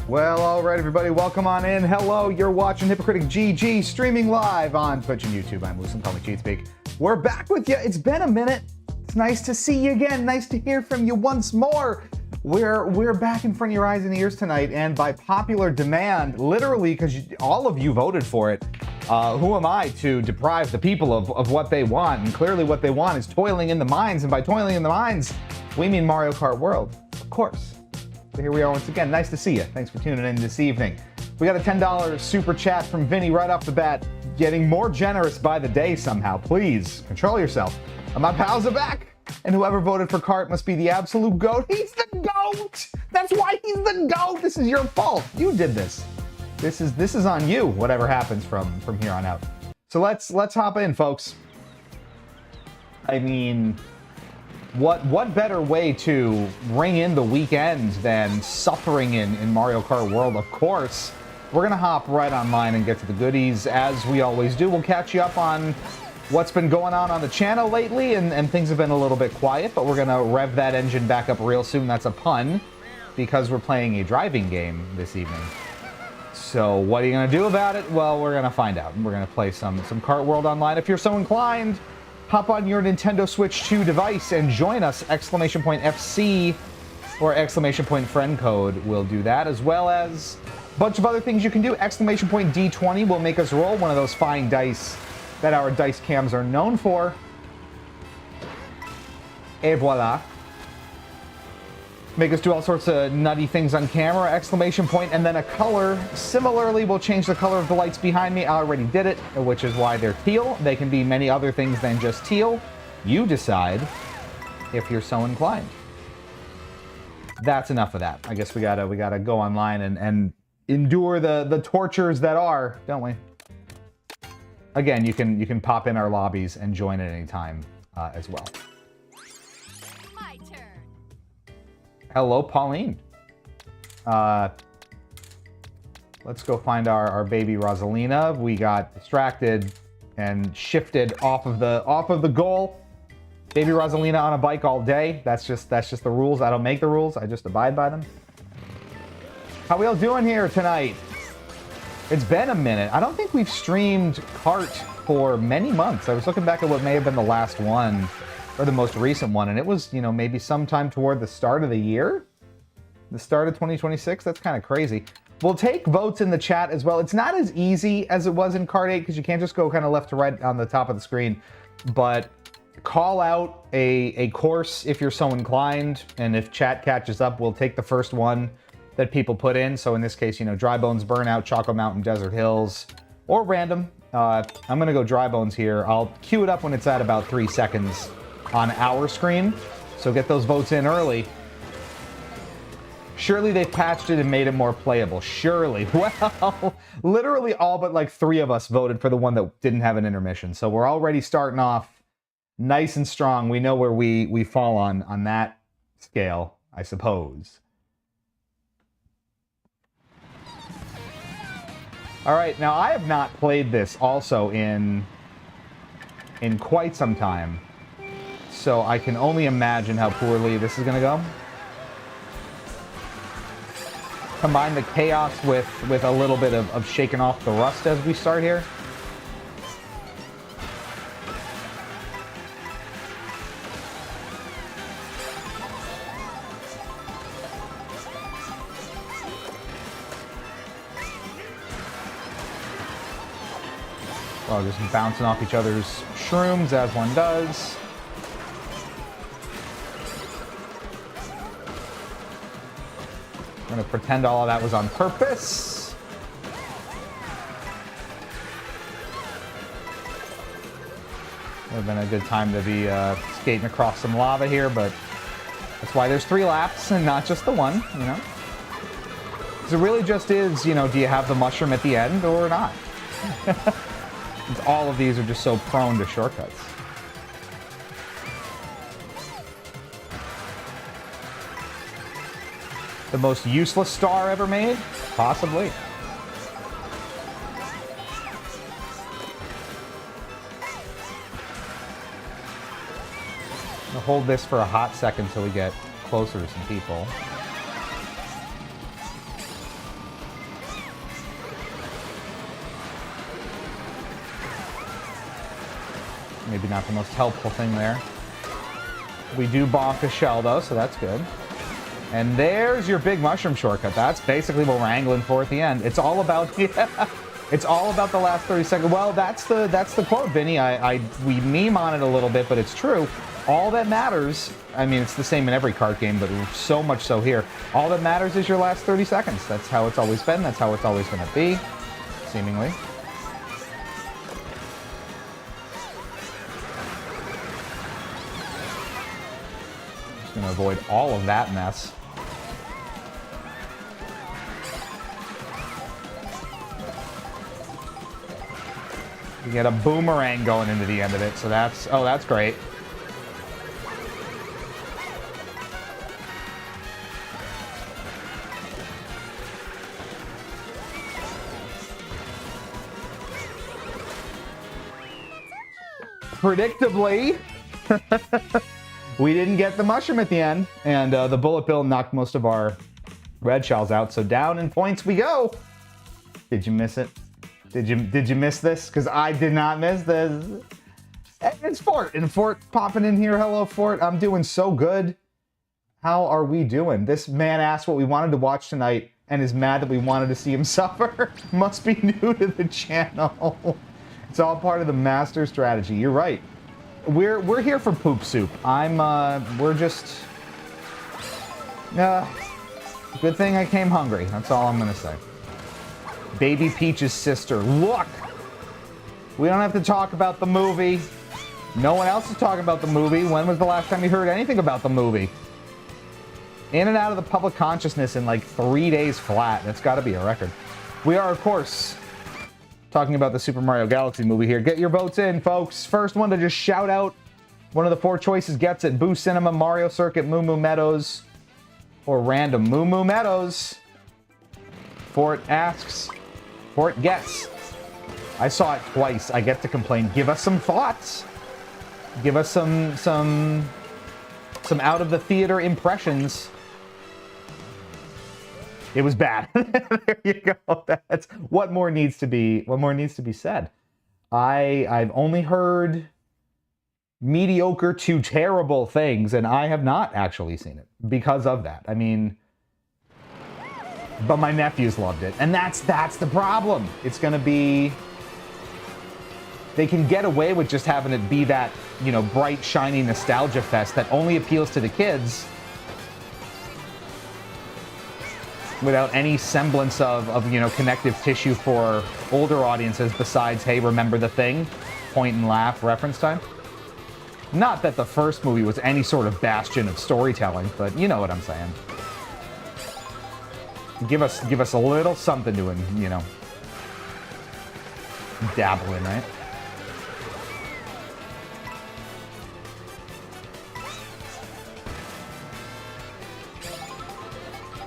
Well, all right, everybody, welcome on in. Hello, you're watching Hypocritic GG streaming live on Twitch and YouTube. I'm Lewis, call me Cheatspeak. We're back with you. It's been a minute. It's nice to see you again. Nice to hear from you once more. We're back in front of your eyes and ears tonight, and by popular demand, literally, because all of you voted for it. Who am I to deprive the people of what they want? And clearly, what they want is toiling in the mines, and by toiling in the mines, we mean Mario Kart World, of course. So here we are once again. Nice to see you. Thanks for tuning in this evening. We got a $10 super chat from Vinny right off the bat, getting more generous by the day somehow. Please, control yourself. My pals are back, and whoever voted for Kart must be the absolute GOAT. He's the GOAT! That's why he's the GOAT! This is your fault. You did this. This is on you, whatever happens from here on out. So let's hop in, folks. I mean, what better way to ring in the weekend than suffering in Mario Kart World? Of course, we're gonna hop right online and get to the goodies as we always do. We'll catch you up on what's been going on the channel lately, and things have been a little bit quiet, but we're gonna rev that engine back up real soon. That's a pun, because we're playing a driving game this evening. So what are you gonna do about it? Well, we're gonna find out. We're gonna play some Kart World online. If you're so inclined, hop on your Nintendo Switch 2 device and join us. !FC or !friend code will do that, as well as a bunch of other things you can do. !D20 will make us roll one of those fine dice that our dice cams are known for. Et voila. Make us do all sorts of nutty things on camera. ! And then a color. Similarly, we'll change the color of the lights behind me. I already did it, which is why they're teal. They can be many other things than just teal. You decide if you're so inclined. That's enough of that. I guess we gotta go online and endure the tortures that are, don't we? Again, you can pop in our lobbies and join at any time as well. My turn. Hello, Pauline. Let's go find our baby Rosalina. We got distracted and shifted off of the goal. Baby Rosalina on a bike all day. That's just the rules. I don't make the rules. I just abide by them. How we all doing here tonight? It's been a minute. I don't think we've streamed Kart for many months. I was looking back at what may have been the last one, or the most recent one, and it was, you know, maybe sometime toward the start of the year? The start of 2026? That's kind of crazy. We'll take votes in the chat as well. It's not as easy as it was in Kart 8, because you can't just go kind of left to right on the top of the screen, but call out a course if you're so inclined, and if chat catches up, we'll take the first one that people put in. So in this case, you know, Dry Bones Burnout, Choco Mountain, Desert Hills, or random. I'm gonna go Dry Bones here. I'll queue it up when it's at about 3 seconds on our screen. So get those votes in early. Surely they've patched it and made it more playable. Surely. Well, literally all but like 3 of us voted for the one that didn't have an intermission. So we're already starting off nice and strong. We know where we fall on that scale, I suppose. All right, now I have not played this also in quite some time, so I can only imagine how poorly this is gonna go. Combine the chaos with a little bit of shaking off the rust as we start here. Well, just bouncing off each other's shrooms as one does. I'm gonna pretend all of that was on purpose. Would have been a good time to be skating across some lava here, but that's why there's 3 laps and not just the one, you know? Because it really just is, you know, do you have the mushroom at the end or not? All of these are just so prone to shortcuts. The most useless star ever made? Possibly. I'll hold this for a hot second till we get closer to some people. Maybe not the most helpful thing there. We do bonk a shell, though, so that's good. And there's your big mushroom shortcut. That's basically what we're angling for at the end. It's all about it's all about the last 30 seconds. Well, that's the quote, Vinny. We meme on it a little bit, but it's true. All that matters, I mean, it's the same in every kart game, but so much so here. All that matters is your last 30 seconds. That's how it's always been. That's how it's always going to be, seemingly. Just going to avoid all of that mess. You get a boomerang going into the end of it, so that's great. Predictably, we didn't get the mushroom at the end, and the bullet bill knocked most of our red shells out, so down in points we go. Did you miss it? Did you miss this? Because I did not miss this. It's Fort, and Fort popping in here. Hello, Fort. I'm doing so good. How are we doing? This man asked what we wanted to watch tonight and is mad that we wanted to see him suffer. Must be new to the channel. It's all part of the master strategy. You're right. We're here for poop soup. We're just... good thing I came hungry. That's all I'm gonna say. Baby Peach's sister. Look! We don't have to talk about the movie. No one else is talking about the movie. When was the last time you heard anything about the movie? In and out of the public consciousness in like 3 days flat. That's got to be a record. We are, of course, talking about the Super Mario Galaxy movie here. Get your votes in, folks. First one to just shout out one of the 4 choices gets it. Boo Cinema, Mario Circuit, Moo Moo Meadows, or random. Moo Moo Meadows. Fort asks. Fort gets. I saw it twice. I get to complain. Give us some thoughts. Give us some out of the theater impressions. It was bad. There you go. That's what more needs to be said. I've only heard mediocre to terrible things, and I have not actually seen it because of that. I mean, but my nephews loved it, and that's the problem. It's gonna be, they can get away with just having it be that, you know, bright, shiny nostalgia fest that only appeals to the kids without any semblance of you know, connective tissue for older audiences besides, hey, remember the thing? Point and laugh reference time. Not that the first movie was any sort of bastion of storytelling, but you know what I'm saying. Give us a little something to, you know, dabble in, right?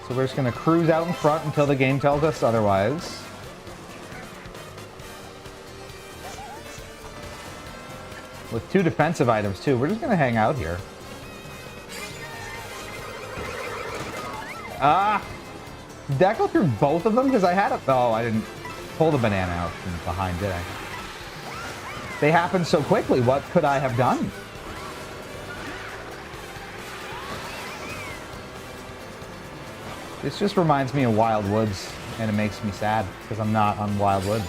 So we're just going to cruise out in front until the game tells us otherwise. With 2 defensive items, too. We're just going to hang out here. Ah! Did that go through both of them? Because I had a... Oh, I didn't pull the banana out from behind, did I? They happened so quickly. What could I have done? This just reminds me of Wild Woods, and it makes me sad, because I'm not on Wild Woods.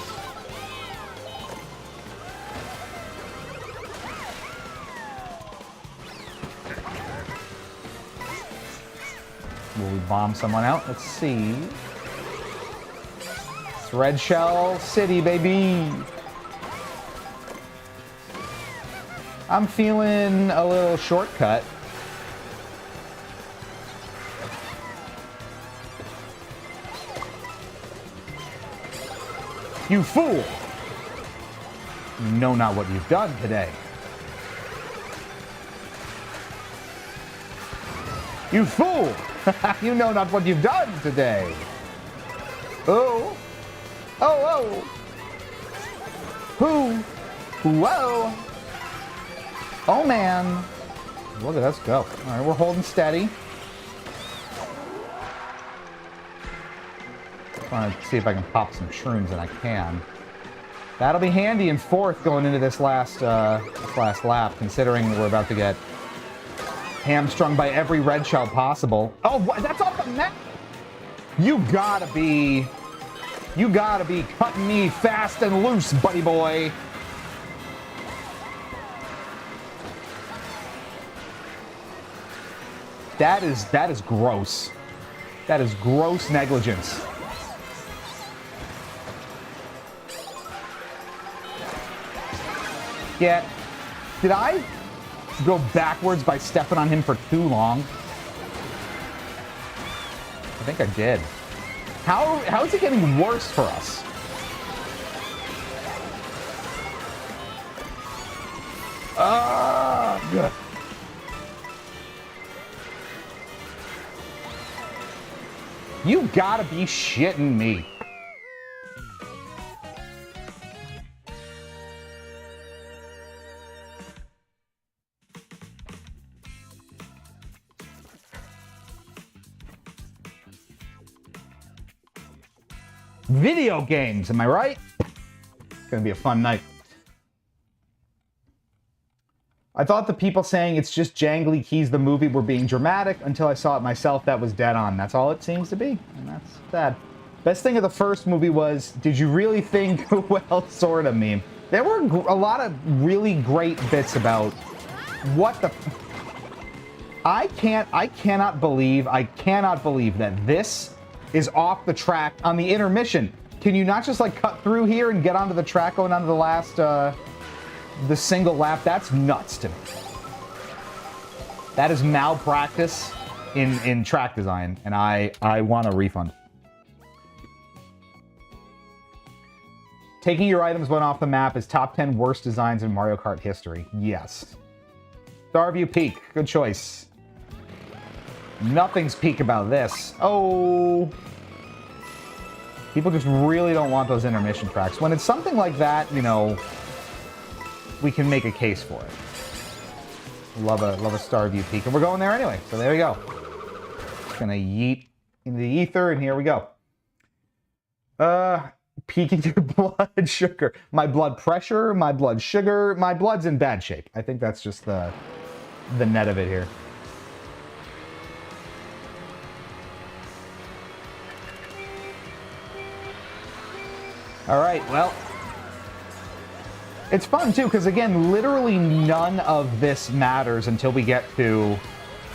Will we bomb someone out? Let's see. It's Red Shell City, baby! I'm feeling a little shortcut. You fool! You know not what you've done today. You fool! You know not what you've done today. Oh. Oh, oh. Who? Whoa. Oh, man. Look at us go. All right, we're holding steady. I want to see if I can pop some shrooms, and I can. That'll be handy in fourth going into this last lap, considering we're about to get hamstrung by every red shell possible. Oh, what? That's off the map! You gotta be cutting me fast and loose, buddy boy. That is gross. That is gross negligence. Yeah. Did I go backwards by stepping on him for too long? I think I did. How is it getting worse for us? Good. You gotta be shitting me. Video games, am I right? It's gonna be a fun night. I thought the people saying it's just jangly keys the movie were being dramatic until I saw it myself. That was dead on. That's all it seems to be, and that's sad. Best thing of the first movie was, did you really think, well, sorta meme. There were a lot of really great bits about what the... I cannot believe that this is off the track on the intermission. Can you not just like cut through here and get onto the track going onto the last, the single lap? That's nuts to me. That is malpractice in track design, and I want a refund. Taking your items when off the map is top 10 worst designs in Mario Kart history. Yes. Starview Peak, good choice. Nothing's peak about this. Oh. People just really don't want those intermission tracks. When it's something like that, you know, we can make a case for it. Love a Starview Peak. And we're going there anyway, so there we go. Just gonna yeet into the ether, and here we go. Peaking your blood sugar. My blood pressure, my blood sugar, my blood's in bad shape. I think that's just the net of it here. All right, well, it's fun too, because again, literally none of this matters until we get to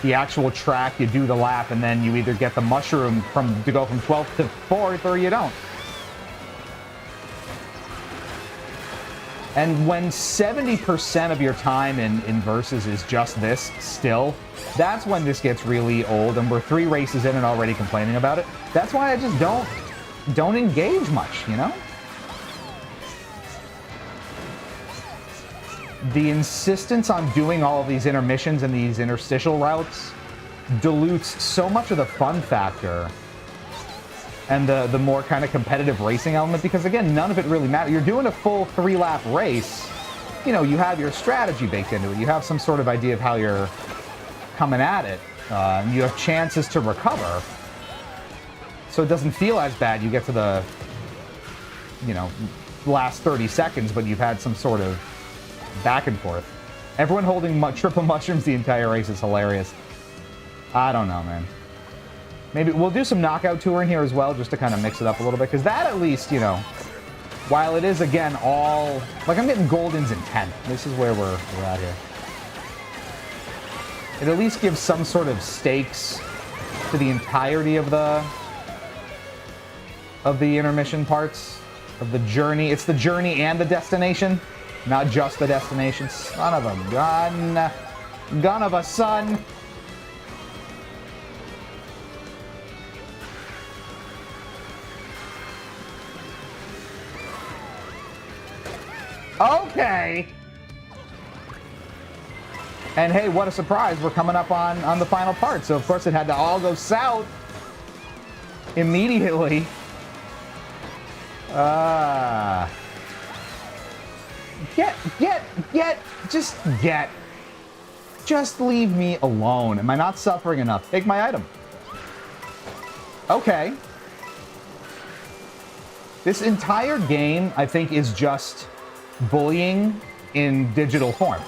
the actual track. You do the lap, and then you either get the mushroom to go from 12th to 4th, or you don't. And when 70% of your time in Versus is just this still, that's when this gets really old, and we're 3 races in and already complaining about it. That's why I just don't engage much, you know? The insistence on doing all of these intermissions and these interstitial routes dilutes so much of the fun factor and the more kind of competitive racing element, because again, none of it really matters. You're doing a full 3-lap race, you know, you have your strategy baked into it. You have some sort of idea of how you're coming at it, and you have chances to recover. So it doesn't feel as bad. You get to the, you know, last 30 seconds, but you've had some sort of back and forth. Everyone holding triple mushrooms the entire race is hilarious. I don't know, man. Maybe we'll do some knockout touring here as well, just to kind of mix it up a little bit, because that at least, you know, while it is again all like I'm getting goldens in 10. This is where we're at here. It at least gives some sort of stakes to the entirety of the intermission parts of the journey. It's the journey and the destination. Not just the destination. Son of a gun. Gun of a son. Okay. And hey, what a surprise. We're coming up on the final part. So, of course, it had to all go south immediately. Just leave me alone. Am I not suffering enough? Take my item. Okay. This entire game, I think, is just bullying in digital form.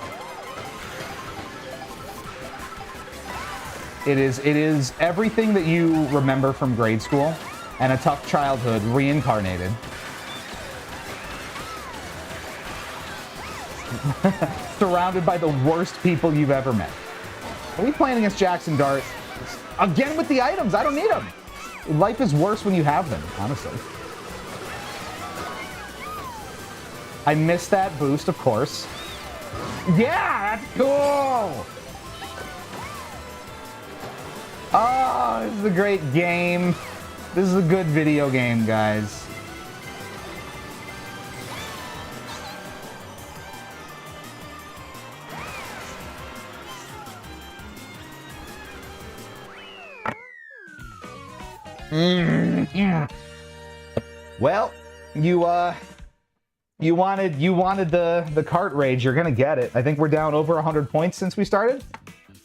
It is everything that you remember from grade school and a tough childhood reincarnated. Surrounded by the worst people you've ever met. Are we playing against Jackson Dart? Again with the items, I don't need them. Life is worse when you have them, honestly. I missed that boost, of course. Yeah, that's cool! Oh, this is a great game. This is a good video game, guys. Yeah. Well, you wanted the cart rage. You're gonna get it. I think we're down over 100 points since we started.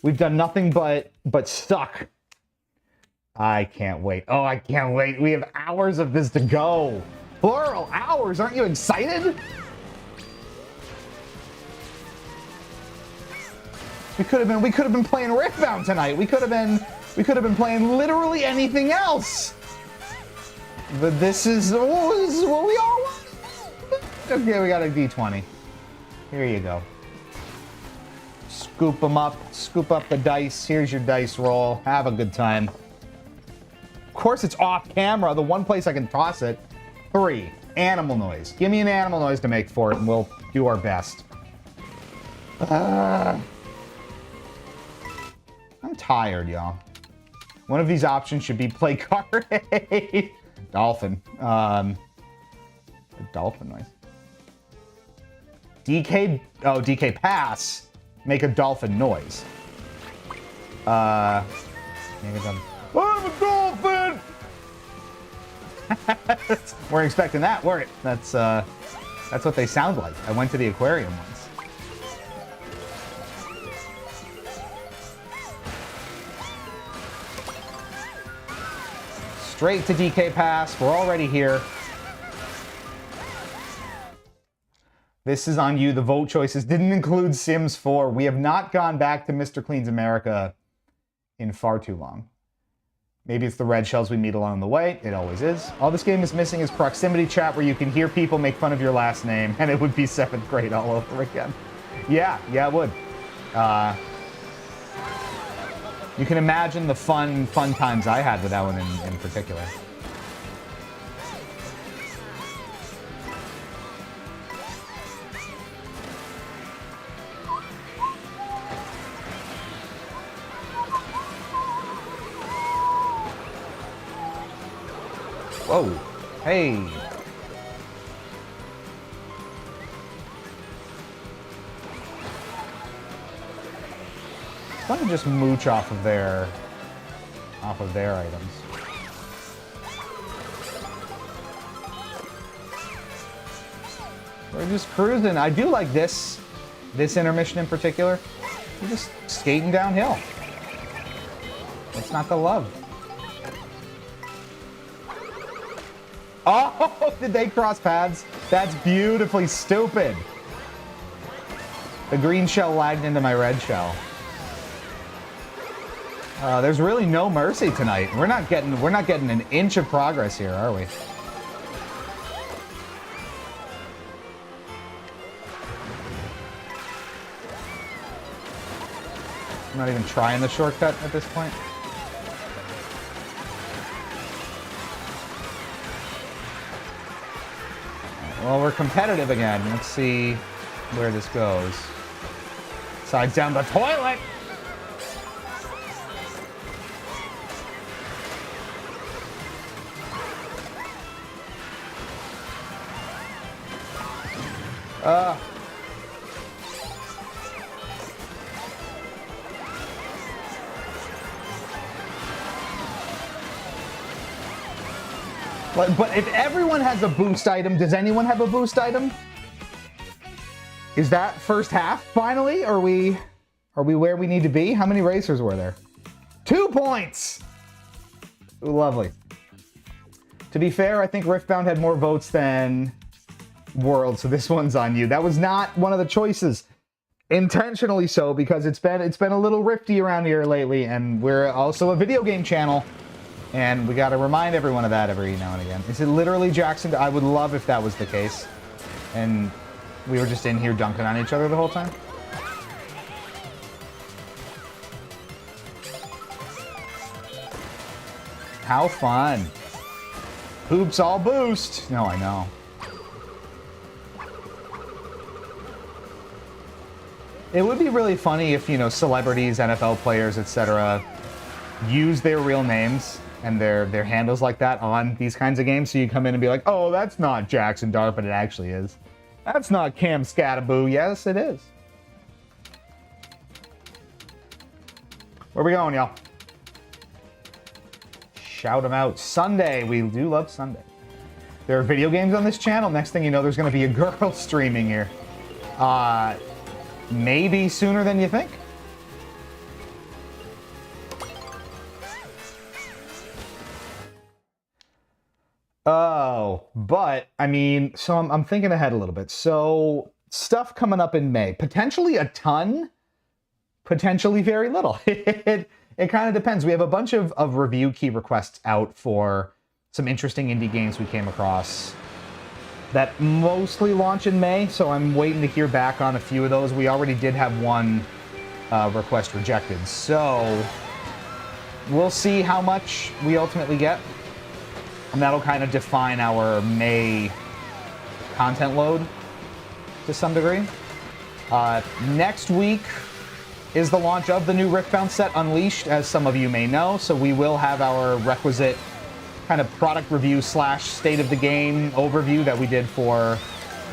We've done nothing but suck. I can't wait. Oh, I can't wait. We have hours of this to go. Plural hours. Aren't you excited? We could have been playing Riftbound tonight. We could have been playing literally anything else. But this is what we all want. Okay, we got a D20. Here you go. Scoop them up. Scoop up the dice. Here's your dice roll. Have a good time. Of course, it's off camera. The one place I can toss it. 3. Animal noise. Give me an animal noise to make for it, and we'll do our best. I'm tired, y'all. One of these options should be play card. Dolphin. The dolphin noise. DK. Oh, DK pass. Make a dolphin noise. Maybe I'm a dolphin. Weren't expecting that, were it? That's what they sound like. I went to the aquarium once. Straight to DK pass. We're already here. This is on you. The vote choices didn't include Sims 4. We have not gone back to Mr. Clean's America in far too long. Maybe it's the red shells we meet along the way. It always is. All this game is missing is proximity chat where you can hear people make fun of your last name, and it would be 7th grade all over again. Yeah, it would. You can imagine the fun times I had with that one in particular. Whoa. Hey. Why don't you just mooch off of their items? We're just cruising. I do like this intermission in particular. We're just skating downhill. What's not to love? Oh, did they cross paths? That's beautifully stupid. The green shell lagged into my red shell. There's really no mercy tonight. We're not getting an inch of progress here, are we? I'm not even trying the shortcut at this point. Well, we're competitive again. Let's see where this goes. Sides down the toilet! But if everyone has a boost item, does anyone have a boost item? Is that first half finally? Are we where we need to be? How many racers were there? 2 points! Ooh, lovely. To be fair, I think Riftbound had more votes than World, so this one's on you. That was not one of the choices. Intentionally so, because it's been a little rifty around here lately, and we're also a video game channel, and we got to remind everyone of that every now and again. Is it literally Jackson? I would love if that was the case, and we were just in here dunking on each other the whole time. How fun. Hoops all boost. No, I know. It would be really funny if, you know, celebrities, NFL players, etc., use their real names and their handles like that on these kinds of games. So you come in and be like, oh, that's not Jackson Dart, but it actually is. That's not Cam Scataboo. Yes, it is. Where we going, y'all? Shout them out. Sunday. We do love Sunday. There are video games on this channel. Next thing you know, there's going to be a girl streaming here. Maybe sooner than you think. Oh, but, I mean, so I'm thinking ahead a little bit. So, stuff coming up in May. Potentially a ton. Potentially very little. It kind of depends. We have a bunch of review key requests out for some interesting indie games we came across that mostly launch in May, so I'm waiting to hear back on a few of those. We already did have one request rejected, so we'll see how much we ultimately get, and that'll kind of define our May content load to some degree. Next week is the launch of the new Riftbound set, Unleashed, as some of you may know, so we will have our requisite kind of product review / state of the game overview that we did for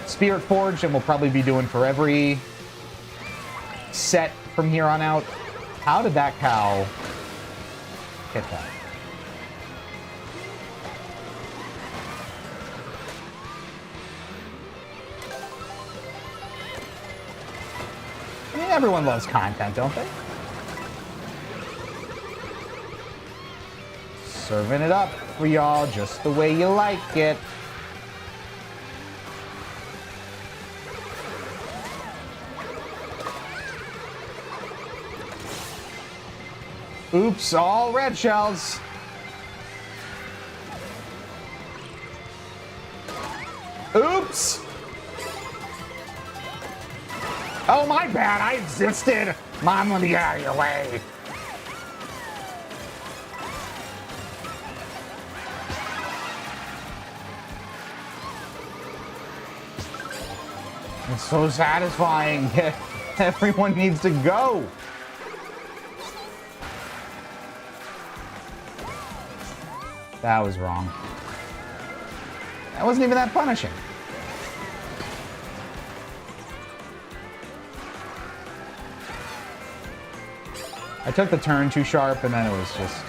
Spirit Forge, and we'll probably be doing for every set from here on out. How did that cow hit that? I mean, everyone loves content, don't they? Serving it up for y'all just the way you like it. Oops, all red shells. Oops. Oh, my bad, I existed. Mom, let me get out of your way. It's so satisfying. Everyone needs to go. That was wrong. That wasn't even that punishing. I took the turn too sharp, and then it was just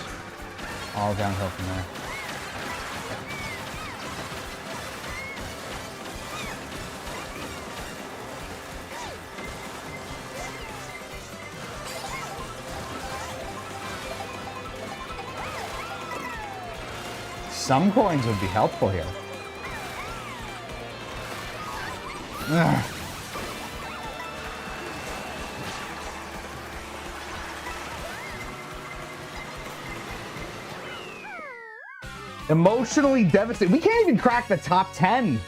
all downhill from there. Some coins would be helpful here. Ugh. Emotionally devastated. We can't even crack the top 10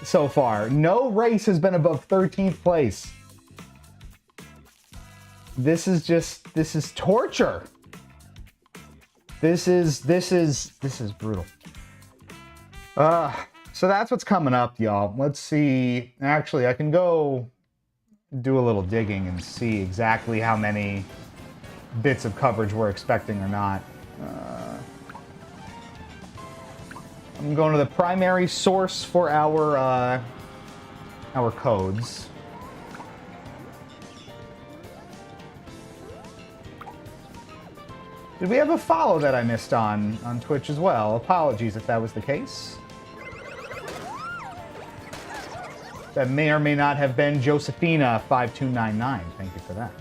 so far. No race has been above 13th place. This is torture. This is brutal. So that's what's coming up, y'all. Let's see. Actually, I can go do a little digging and see exactly how many bits of coverage we're expecting or not. I'm going to the primary source for our codes. Did we have a follow that I missed on Twitch as well? Apologies if that was the case. That may or may not have been Josephina5299. Thank you for that.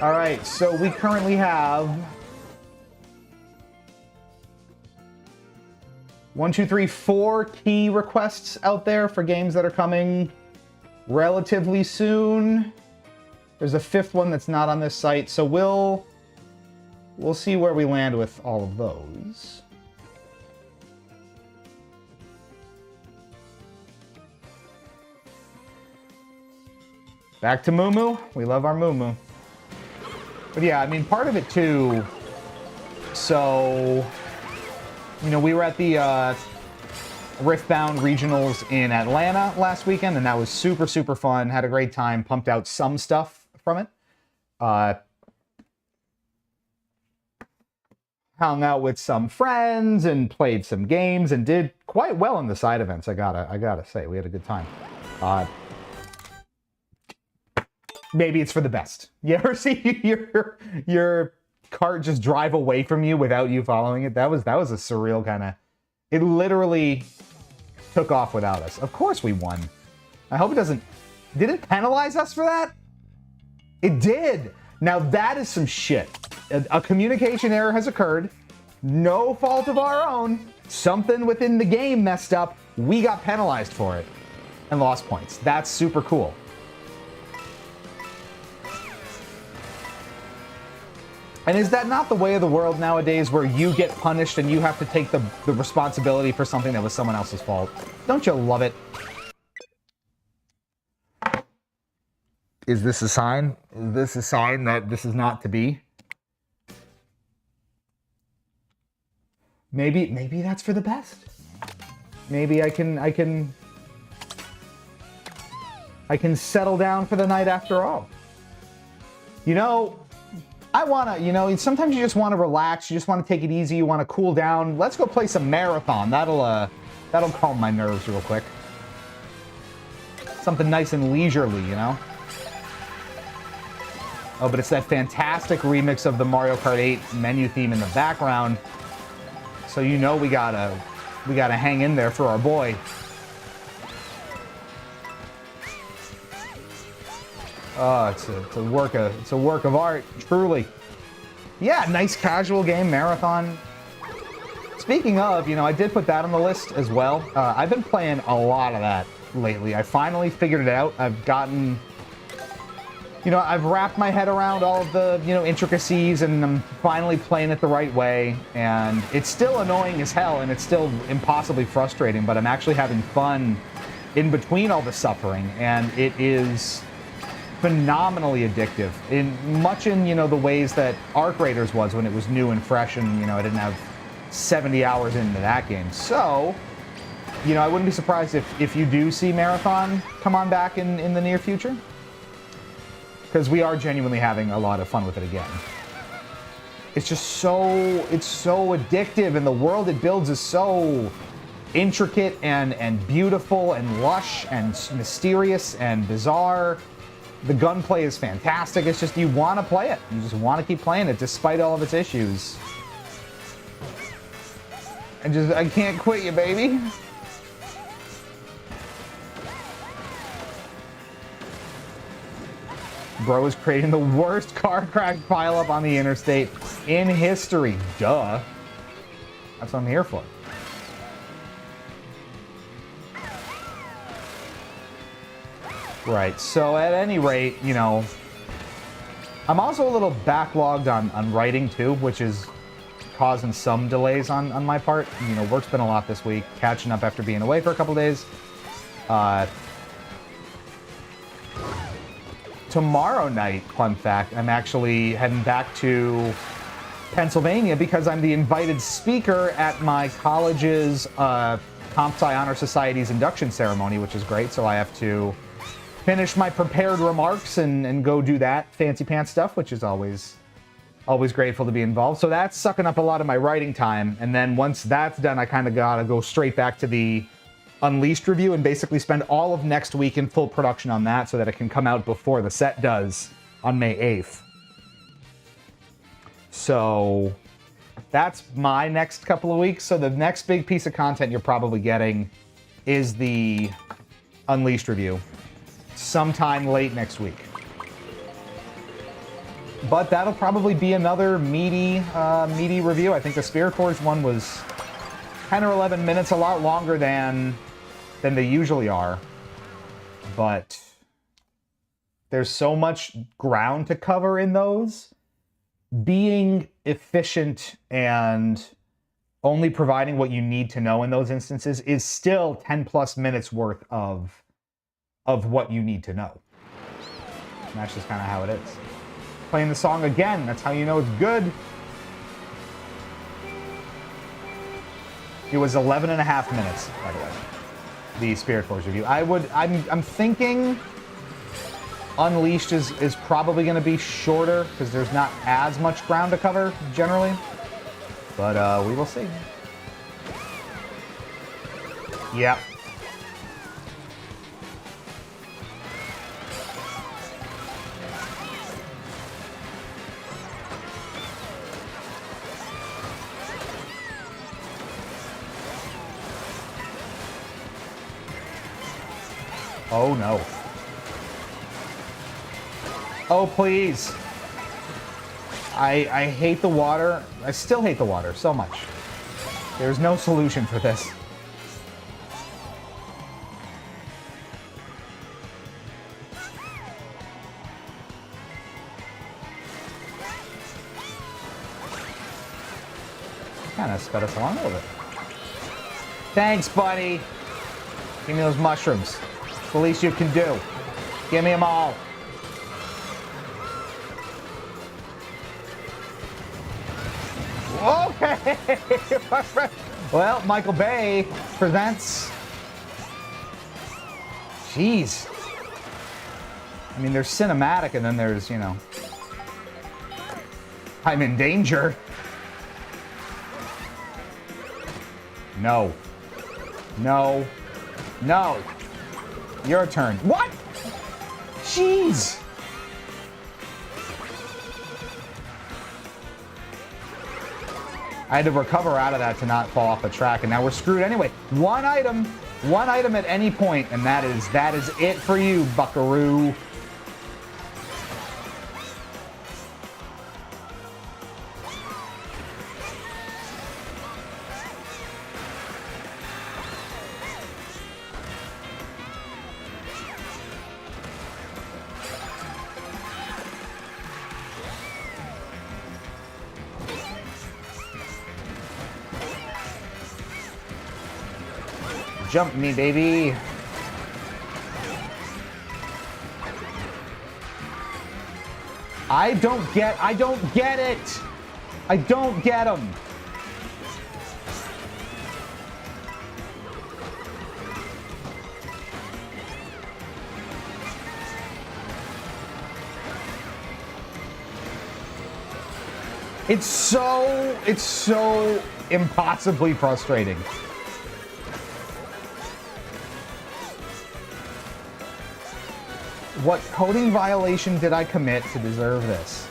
All right, so we currently have 1, 2, 3, 4 key requests out there for games that are coming relatively soon. There's a 5th one that's not on this site, so we'll see where we land with all of those. Back to Moo Moo. We love our Moo Moo. But yeah, I mean, part of it too, so, you know, we were at the Riftbound Regionals in Atlanta last weekend, and that was super, super fun. Had a great time, pumped out some stuff from it. Hung out with some friends and played some games and did quite well in the side events, I gotta say. We had a good time. Maybe it's for the best. You ever see your cart just drive away from you without you following it? That was a surreal kind of... It literally took off without us. Of course we won. I hope it doesn't... Did it penalize us for that? It did! Now that is some shit. A communication error has occurred. No fault of our own. Something within the game messed up. We got penalized for it. And lost points. That's super cool. And is that not the way of the world nowadays, where you get punished and you have to take the responsibility for something that was someone else's fault? Don't you love it? Is this a sign? Is this a sign that this is not to be? Maybe that's for the best. Maybe I can settle down for the night after all. You know, I want to, you know, sometimes you just want to relax, you just want to take it easy, you want to cool down. Let's go play some Marathon. That'll calm my nerves real quick. Something nice and leisurely, you know? Oh, but it's that fantastic remix of the Mario Kart 8 menu theme in the background. So you know we gotta hang in there for our boy. Oh, it's a work of art, truly. Yeah, nice casual game, Marathon. Speaking of, you know, I did put that on the list as well. I've been playing a lot of that lately. I finally figured it out. I've gotten, you know, I've wrapped my head around all of the, you know, intricacies, and I'm finally playing it the right way. And it's still annoying as hell, and it's still impossibly frustrating, but I'm actually having fun in between all the suffering, and it is phenomenally addictive, in you know, the ways that Arc Raiders was when it was new and fresh, and, you know, I didn't have 70 hours into that game. So, you know, I wouldn't be surprised if you do see Marathon come on back in the near future, because we are genuinely having a lot of fun with it again. It's just so addictive, and the world it builds is so intricate and beautiful and lush and mysterious and bizarre. The gunplay is fantastic. It's just, you want to play it. You just want to keep playing it despite all of its issues. I can't quit you, baby. Bro is creating the worst car crash pileup on the interstate in history. Duh. That's what I'm here for. Right, so at any rate, you know, I'm also a little backlogged on writing too, which is causing some delays on my part. You know, work's been a lot this week, catching up after being away for a couple days. Tomorrow night, fun fact, I'm actually heading back to Pennsylvania because I'm the invited speaker at my college's Comp Sci Honor Society's induction ceremony, which is great, so I have to finish my prepared remarks and go do that fancy pants stuff, which is always grateful to be involved. So that's sucking up a lot of my writing time. And then once that's done, I kind of gotta go straight back to the Unleashed review and basically spend all of next week in full production on that so that it can come out before the set does on May 8th. So that's my next couple of weeks. So the next big piece of content you're probably getting is the Unleashed review. Sometime late next week. But that'll probably be another meaty review. I think the Spirit Forge one was 10 or 11 minutes, a lot longer than they usually are. But there's so much ground to cover in those. Being efficient and only providing what you need to know in those instances is still 10 plus minutes worth of what you need to know. And that's just kind of how it is. Playing the song again, that's how you know it's good. It was 11 and a half minutes, by the way, the Spirit Force review. I'm thinking Unleashed is probably going to be shorter because there's not as much ground to cover generally, but we will see. Yep. Oh no. Oh, please. I hate the water. I still hate the water so much. There's no solution for this. Kind of sped us along a little bit. Thanks, buddy. Give me those mushrooms. It's the least you can do. Give me them all. Okay. Well, Michael Bay presents. Jeez. I mean, there's cinematic, and then there's, you know, I'm in danger. No. No. No. Your turn. What? Jeez. I had to recover out of that to not fall off the track, and now we're screwed anyway. One item at any point, and that is it for you, buckaroo. Jump me, baby. I don't get it. I don't get them. It's so impossibly frustrating. What coding violation did I commit to deserve this?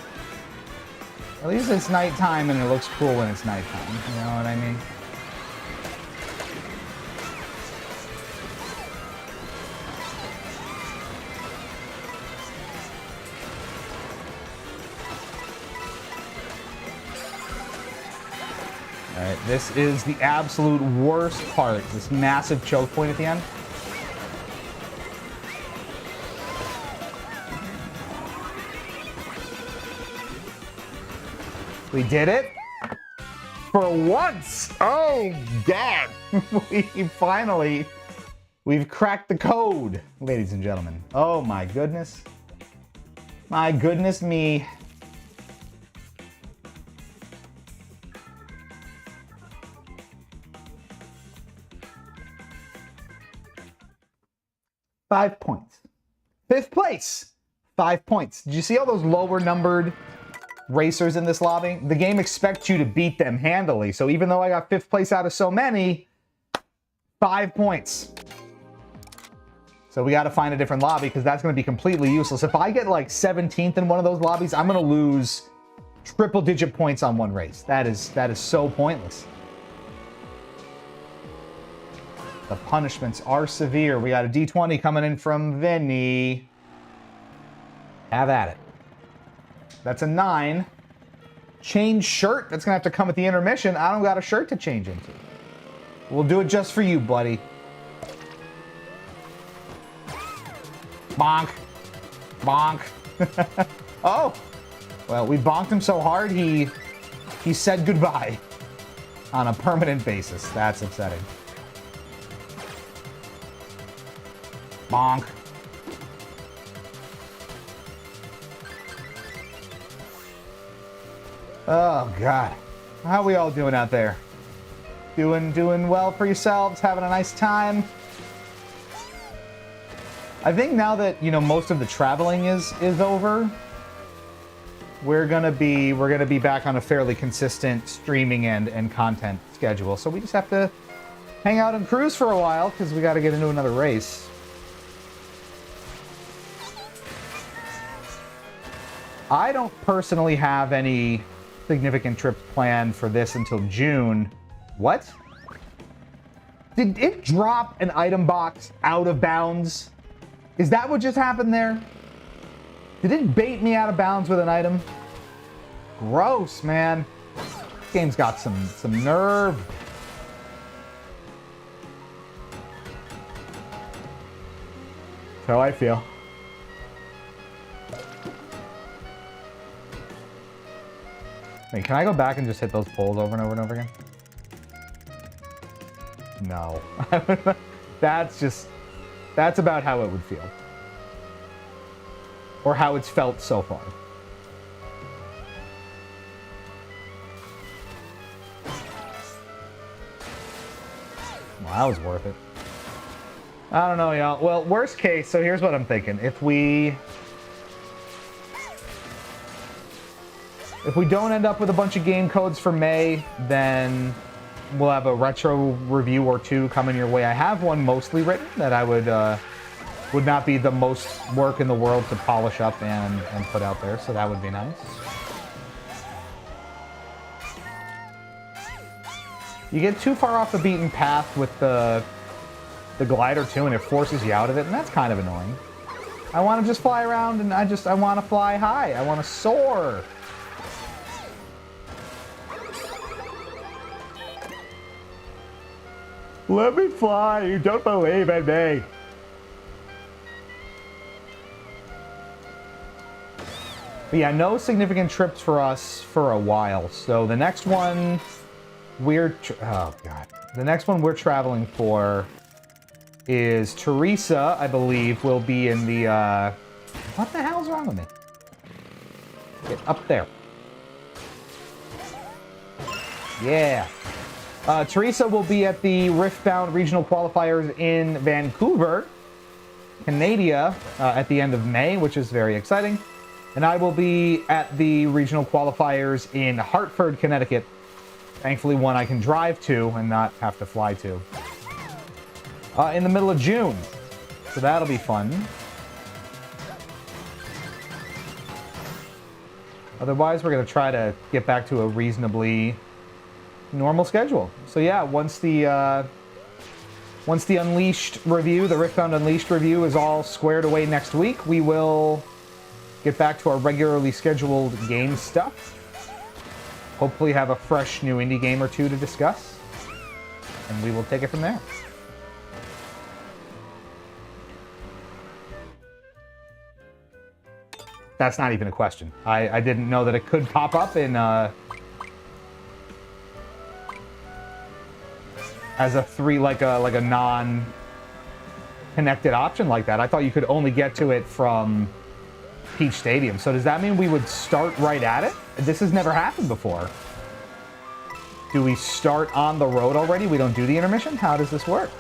At least it's nighttime and it looks cool when it's nighttime. You know what I mean? Alright, this is the absolute worst part. This massive choke point at the end. We did it for once. Oh, God. We've cracked the code, ladies and gentlemen. Oh, my goodness. My goodness me. Five points. Fifth place. 5 points. Did you see all those lower numbered racers in this lobby? The game expects you to beat them handily. So even though I got 5th place out of so many, 5 points. So we got to find a different lobby because that's going to be completely useless. If I get like 17th in one of those lobbies, I'm going to lose triple-digit points on one race. That is so pointless. The punishments are severe. We got a D20 coming in from Vinny. Have at it. That's a 9. Change shirt. That's going to have to come at the intermission. I don't got a shirt to change into. We'll do it just for you, buddy. Bonk. Bonk. Oh! Well, we bonked him so hard, he said goodbye. On a permanent basis. That's upsetting. Bonk. Oh, God. How are we all doing out there? Doing well for yourselves? Having a nice time? I think now that, you know, most of the traveling is over, we're gonna be back on a fairly consistent streaming and content schedule. So we just have to hang out and cruise for a while because we got to get into another race. I don't personally have any significant trips planned for this until June. What? Did it drop an item box out of bounds? Is that what just happened there? Did it bait me out of bounds with an item? Gross, man. This game's got some nerve. That's how I feel. Wait, can I go back and just hit those poles over and over and over again? No. That's about how it would feel. Or how it's felt so far. Well, that was worth it. I don't know, y'all. Well, worst case, so here's what I'm thinking. If we don't end up with a bunch of game codes for May, then we'll have a retro review or two coming your way. I have one mostly written that I would not be the most work in the world to polish up and put out there, so that would be nice. You get too far off the beaten path with the glider too, and it forces you out of it, and that's kind of annoying. I want to just fly around, and I want to fly high. I want to soar. Let me fly. You don't believe in me. But yeah, no significant trips for us for a while. So the next one the next one we're traveling for is Teresa, I believe, will be in the, what the hell's wrong with me? Get up there. Yeah. Teresa will be at the Riftbound Regional Qualifiers in Vancouver, Canada, at the end of May, which is very exciting. And I will be at the Regional Qualifiers in Hartford, Connecticut. Thankfully, one I can drive to and not have to fly to. In the middle of June. So that'll be fun. Otherwise, we're going to try to get back to a reasonably normal schedule. So yeah, once the Unleashed review, the Riftbound Unleashed review is all squared away next week, we will get back to our regularly scheduled game stuff. Hopefully have a fresh new indie game or two to discuss. And we will take it from there. That's not even a question. I didn't know that it could pop up in as a like a non-connected option like that. I thought you could only get to it from Peach Stadium. So does that mean we would start right at it? This has never happened before. Do we start on the road already? We don't do the intermission? How does this work?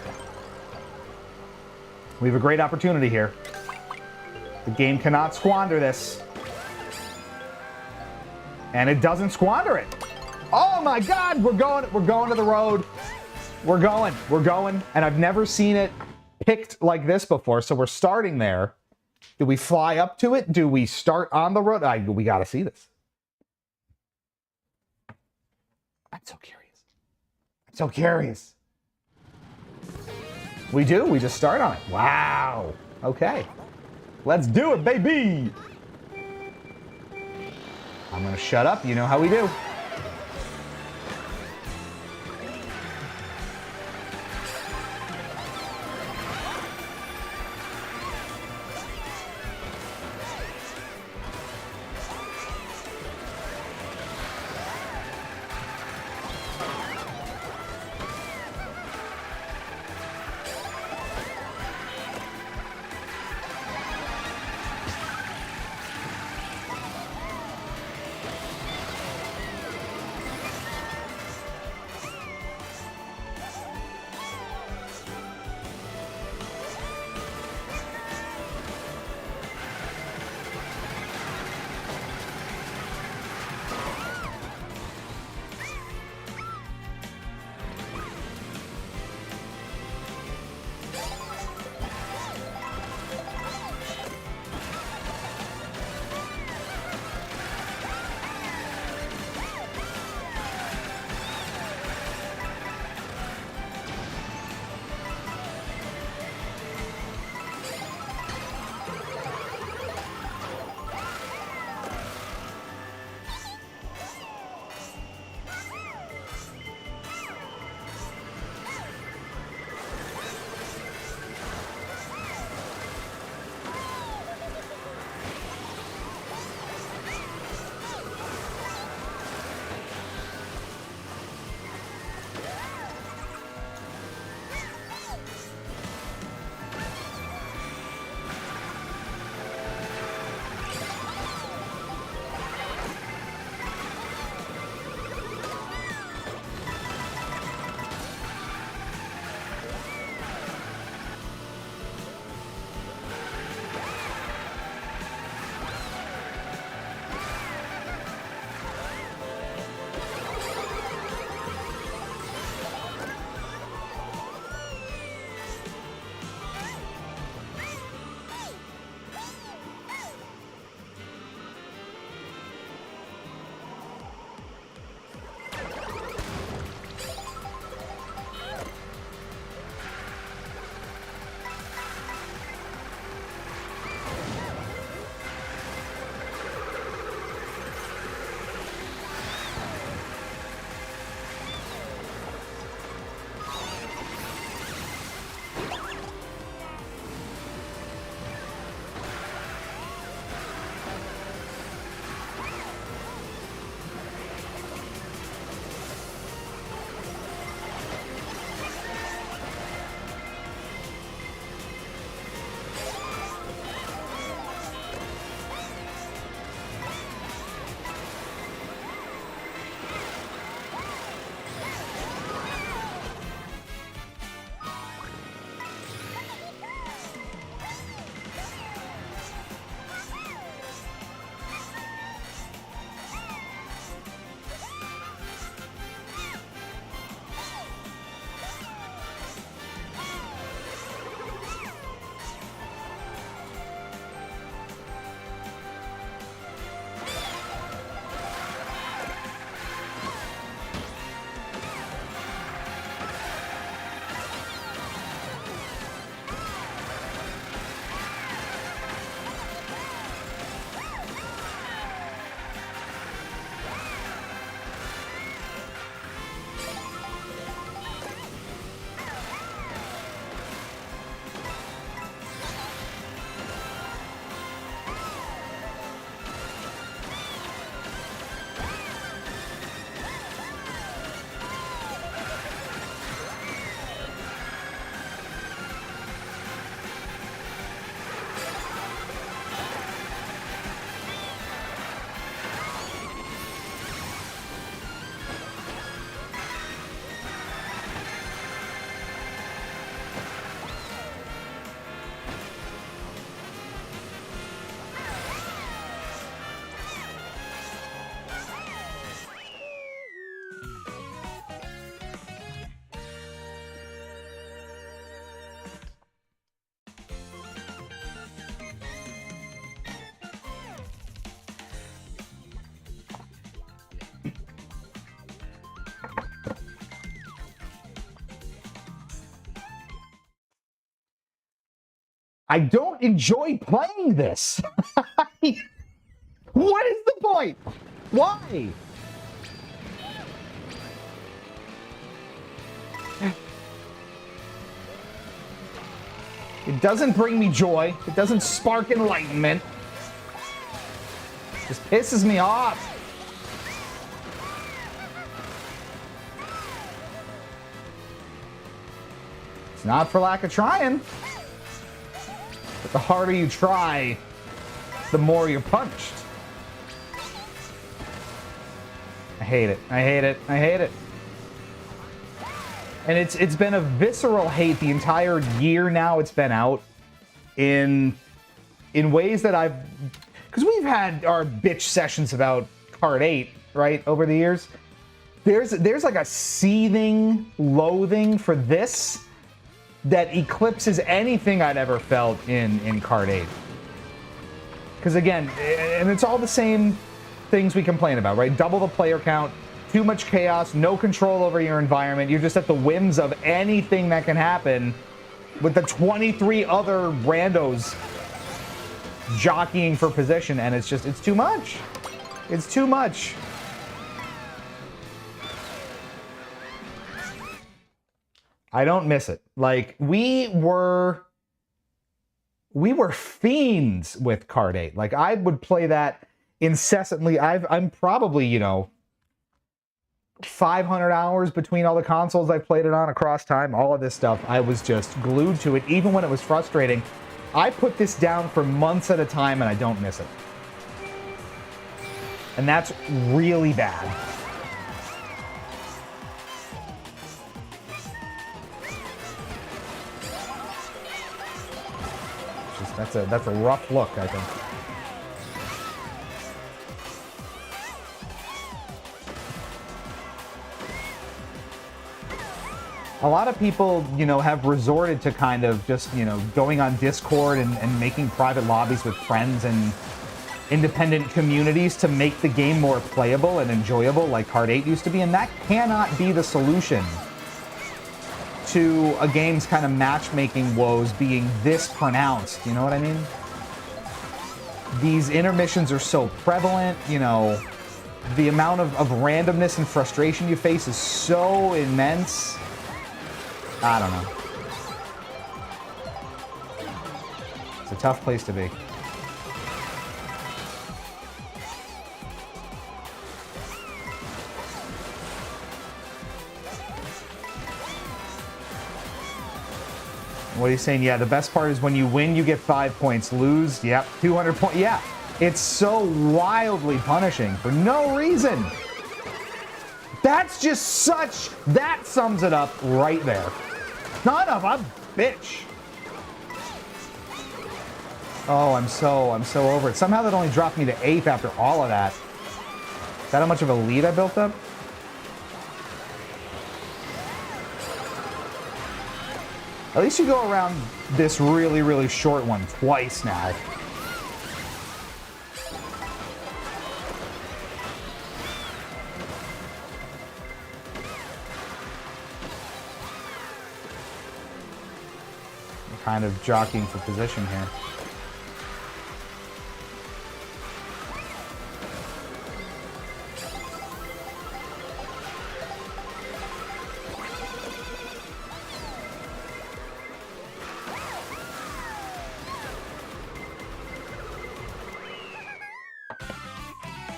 We have a great opportunity here. The game cannot squander this. And it doesn't squander it. Oh my God, we're going to the road. We're going. And I've never seen it picked like this before, so we're starting there. Do we fly up to it? Do we start on the road? We gotta see this. I'm so curious. We do? We just start on it. Wow. Okay. Let's do it, baby. I'm gonna shut up. You know how we do. I don't enjoy playing this. What is the point? Why? It doesn't bring me joy. It doesn't spark enlightenment. It just pisses me off. It's not for lack of trying. But the harder you try, the more you're punished. I hate it. I hate it. I hate it. And it's been a visceral hate the entire year now it's been out in ways that I've... Because we've had our bitch sessions about Kart 8, right, over the years. There's like a seething loathing for this that eclipses anything I'd ever felt in Kart 8. Because again, and it's all the same things we complain about, right? Double the player count, too much chaos, no control over your environment. You're just at the whims of anything that can happen with the 23 other randos jockeying for position, and it's too much. It's too much. I don't miss it. Like, we were fiends with Kart 8. Like, I would play that incessantly. I'm probably, you know, 500 hours between all the consoles I've played it on across time. All of this stuff, I was just glued to it, even when it was frustrating. I put this down for months at a time, and I don't miss it. And that's really bad. That's a rough look, I think. A lot of people, you know, have resorted to kind of just, you know, going on Discord and making private lobbies with friends and independent communities to make the game more playable and enjoyable like Kart 8 used to be, and that cannot be the solution to a game's kind of matchmaking woes being this pronounced, you know what I mean? These intermissions are so prevalent, you know, the amount of randomness and frustration you face is so immense. I don't know. It's a tough place to be. What are you saying? Yeah, the best part is when you win, you get 5 points. Lose, yep, 200 points. Yeah, it's so wildly punishing for no reason. That's just such... That sums it up right there. Son of a bitch. Oh, I'm so over it. Somehow that only dropped me to 8th after all of that. Is that how much of a lead I built up? At least you go around this really, really short one twice now. I'm kind of jockeying for position here.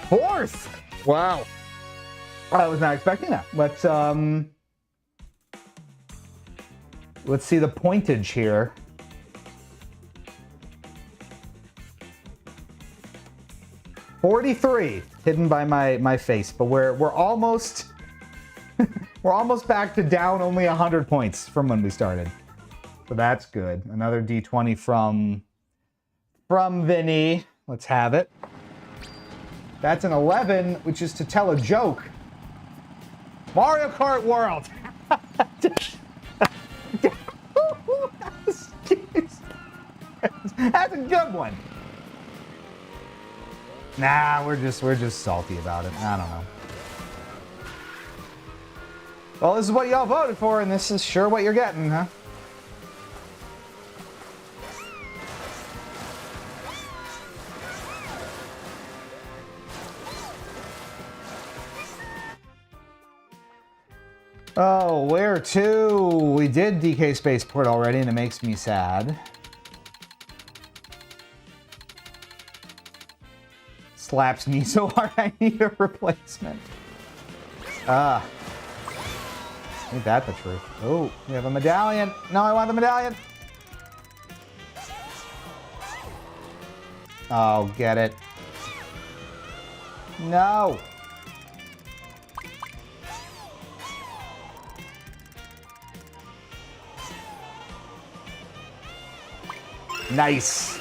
Fourth! Wow. I was not expecting that. Let's see the pointage here. .43 hidden by my face, but we're almost we're almost back to down only 100 points from when we started. So that's good. Another D20 from Vinny. Let's have it. That's an 11, which is to tell a joke. Mario Kart World. That's a good one. Nah, we're just salty about it. I don't know. Well, this is what y'all voted for, and this is sure what you're getting, huh? Oh, where to? We did DK Spaceport already, and it makes me sad. Slaps me so hard I need a replacement. Ah. Ain't that the truth? Oh, we have a medallion. No, I want the medallion. Oh, get it. No. Nice.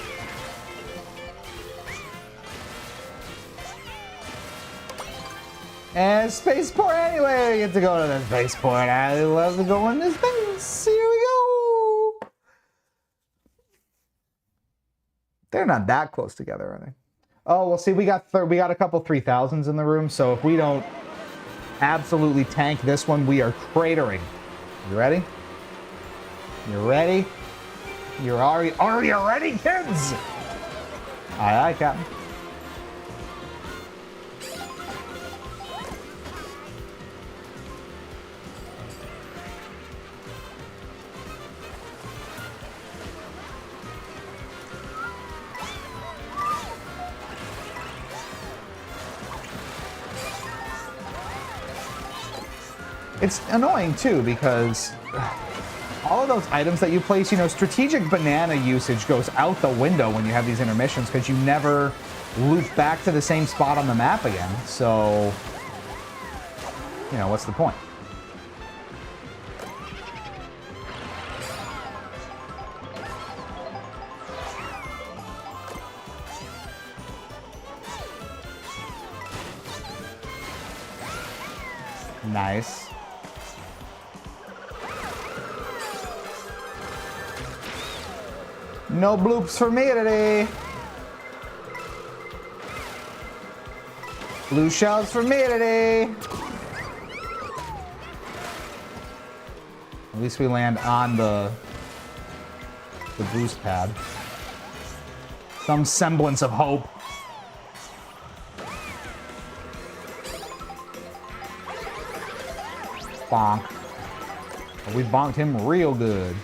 And spaceport anyway. We get to go to the spaceport. I love to go in this space. Here we go. They're not that close together, are they? Oh, well, see, we got a couple 3000s in the room, so if we don't absolutely tank this one, we are cratering. You ready? You ready? You're already ready, kids? Aye, aye, Captain. It's annoying too because all of those items that you place, you know, strategic banana usage goes out the window when you have these intermissions because you never loop back to the same spot on the map again. So, you know, what's the point? Nice. No bloops for me today. Blue shells for me today. At least we land on the boost pad. Some semblance of hope. Bonk. We bonked him real good.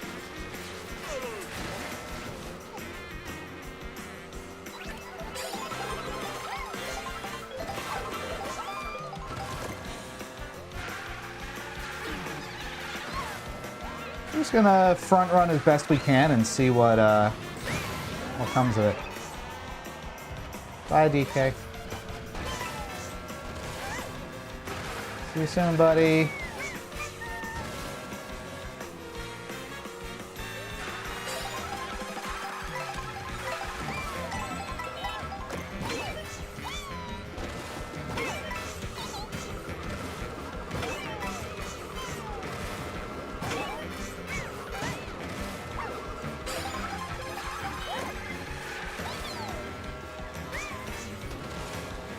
I'm just gonna front run as best we can and see what comes of it. Bye, DK. See you soon, buddy.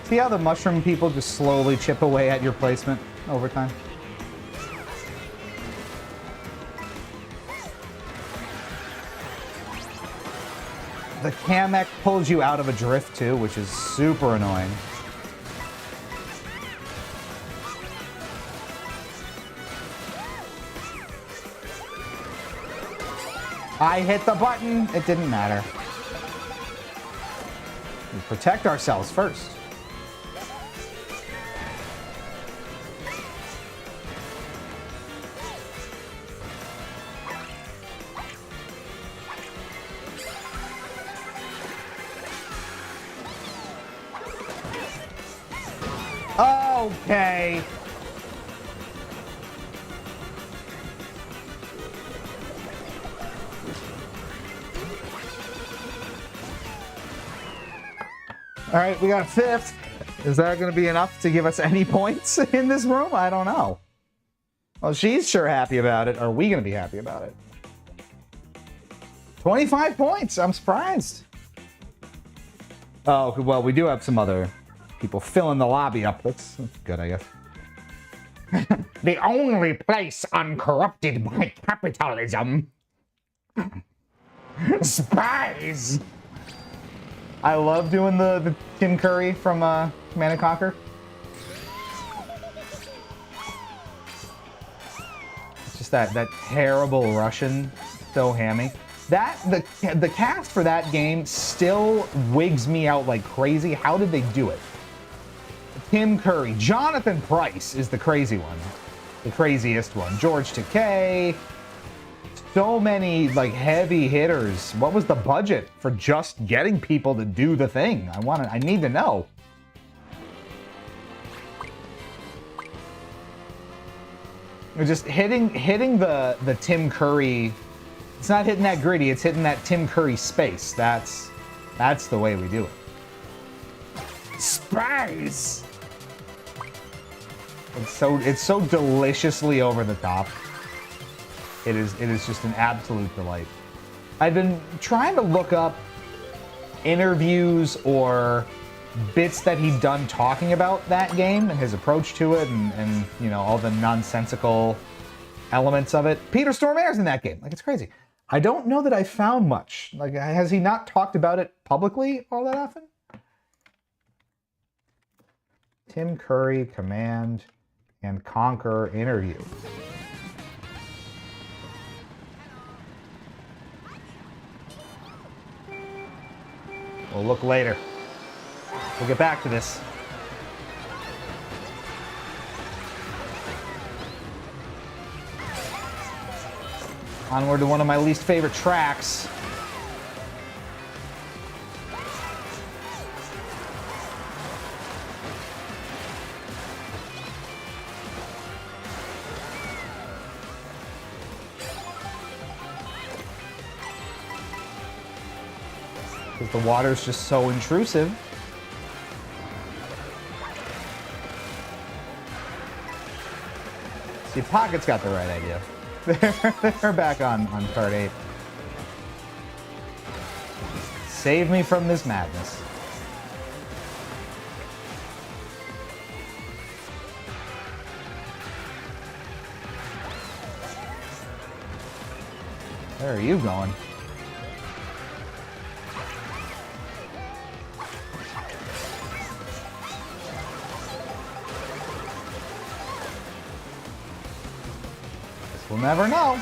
See how the mushroom people just slowly chip away at your placement over time? The Kamek pulls you out of a drift too, which is super annoying. I hit the button. It didn't matter. We protect ourselves first. Okay. All right, we got a fifth. Is that going to be enough to give us any points in this room? I don't know. Well, she's sure happy about it. Are we going to be happy about it? 25 points. I'm surprised. Oh, well, we do have some other people filling the lobby up. That's good, I guess. The only place uncorrupted by capitalism. Spies! I love doing the Tim Curry from Command & Conquer. Just that terrible Russian, so hammy. The cast for that game still wigs me out like crazy. How did they do it? Tim Curry, Jonathan Pryce is the crazy one, the craziest one. George Takei. So many like heavy hitters. What was the budget for just getting people to do the thing? I need to know. Just hitting the Tim Curry. It's not hitting that gritty, it's hitting that Tim Curry space. That's the way we do it. Space! It's so deliciously over the top. It is just an absolute delight. I've been trying to look up interviews or bits that he'd done talking about that game and his approach to it and you know, all the nonsensical elements of it. Peter Stormare's in that game. Like, it's crazy. I don't know that I found much. Like, has he not talked about it publicly all that often? Tim Curry, Command and Conquer interview. We'll look later. We'll get back to this. Onward to one of my least favorite tracks. Because the water's just so intrusive. See, Pocket's got the right idea. They're back on card 8. Save me from this madness. Where are you going? We'll never know.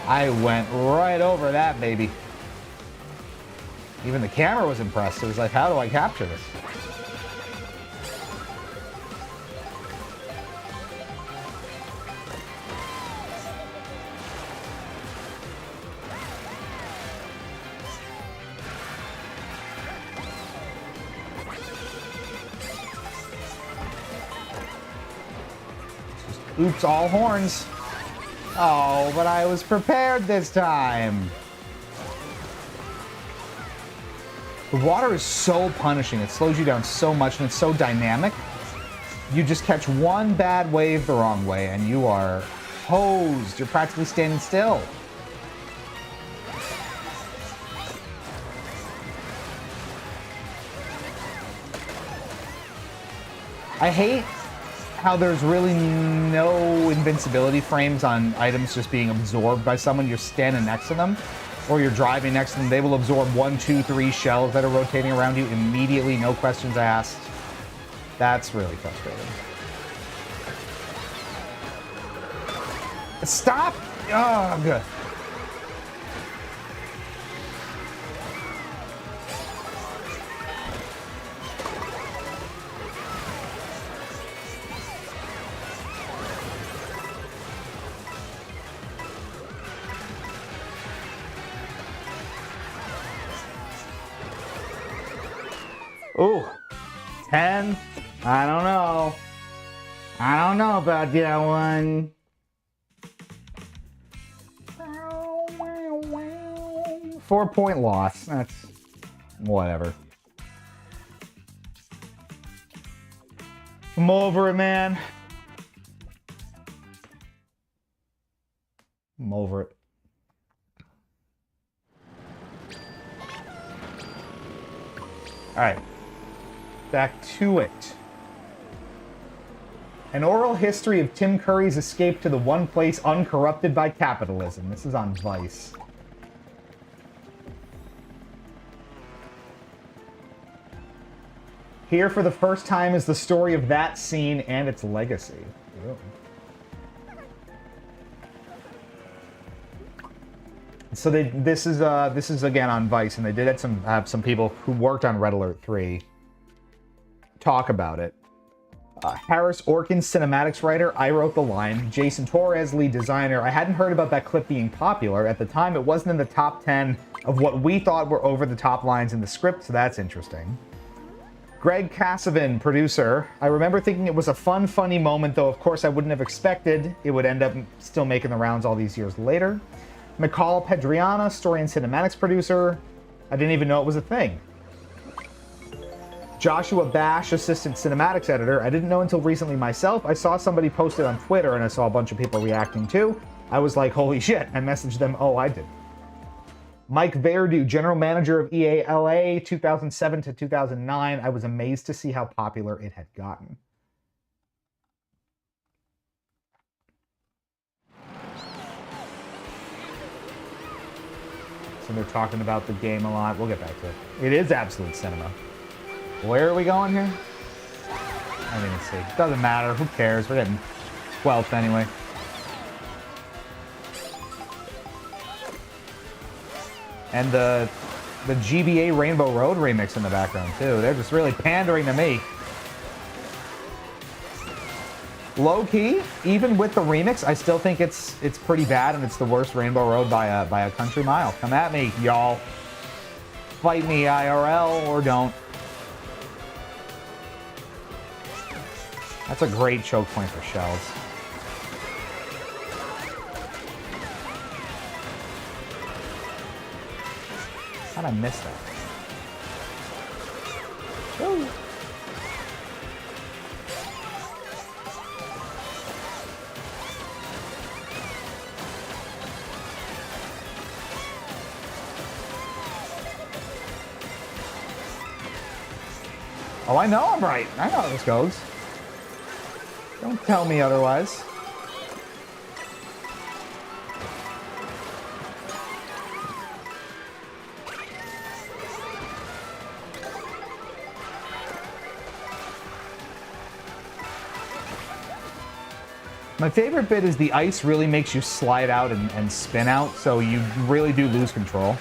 I went right over that, baby. Even the camera was impressed. It was like, how do I capture this? Oops, all horns. Oh, but I was prepared this time. The water is so punishing. It slows you down so much and it's so dynamic. You just catch one bad wave the wrong way and you are hosed. You're practically standing still. I hate how there's really no invincibility frames on items just being absorbed by someone. You're standing next to them or you're driving next to them. They will absorb 1, 2, 3 shells that are rotating around you immediately, no questions asked. That's really frustrating. Stop! Oh, good. Ooh, 10? I don't know. I don't know about that one. 4-point loss. That's whatever. I'm over it, man. I'm over it. All right. Back to it. An oral history of Tim Curry's escape to the one place uncorrupted by capitalism. This is on Vice. Here for the first time is the story of that scene and its legacy. Ew. So this is again on Vice, and they did have some people who worked on Red Alert 3 talk about it. Harris Orkin, cinematics writer. I wrote the line. Jason Torres, lead designer. I hadn't heard about that clip being popular. At the time, it wasn't in the top 10 of what we thought were over-the-top lines in the script, so that's interesting. Greg Casavin, producer. I remember thinking it was a fun, funny moment, though of course I wouldn't have expected it would end up still making the rounds all these years later. McCall Pedriana, story and cinematics producer. I didn't even know it was a thing. Joshua Bash, assistant cinematics editor. I didn't know until recently myself. I saw somebody post it on Twitter and I saw a bunch of people reacting too. I was like, holy shit. I messaged them, oh, I did. Mike Verdu, general manager of EA LA 2007 to 2009. I was amazed to see how popular it had gotten. So they're talking about the game a lot. We'll get back to it. It is absolute cinema. Where are we going here? I didn't even see. Doesn't matter. Who cares? We're getting 12th anyway. And the GBA Rainbow Road remix in the background too. They're just really pandering to me. Low key, even with the remix, I still think it's pretty bad, and it's the worst Rainbow Road by a country mile. Come at me, y'all. Fight me IRL or don't. That's a great choke point for Shells. How'd I miss that? Woo. Oh, I know I'm right. I know how this goes. Don't tell me otherwise. My favorite bit is the ice really makes you slide out and spin out, so you really do lose control.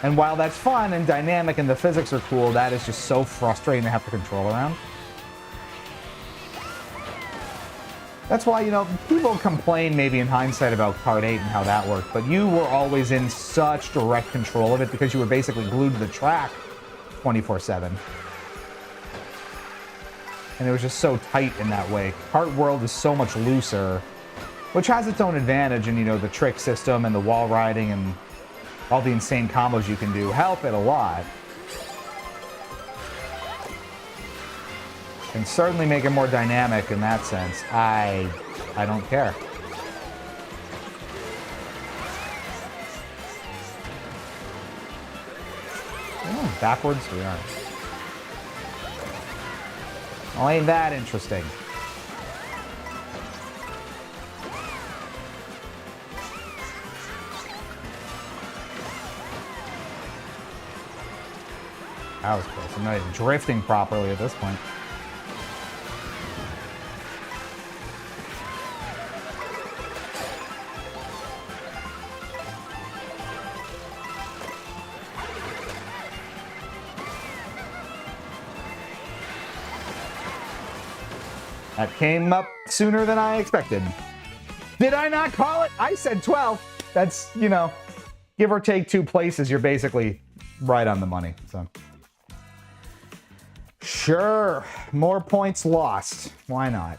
And while that's fun and dynamic and the physics are cool, that is just so frustrating to have to control around. That's why, you know, people complain maybe in hindsight about Part 8 and how that worked, but you were always in such direct control of it because you were basically glued to the track 24/7. And it was just so tight in that way. Kart World is so much looser, which has its own advantage, and you know, the trick system and the wall riding and all the insane combos you can do help it a lot. And certainly make it more dynamic in that sense. I don't care. Oh, backwards we are. Well, ain't that interesting? That was close. I'm not even drifting properly at this point. That came up sooner than I expected. Did I not call it? I said 12. That's, you know, give or take 2 places, you're basically right on the money. So, sure, more points lost. Why not?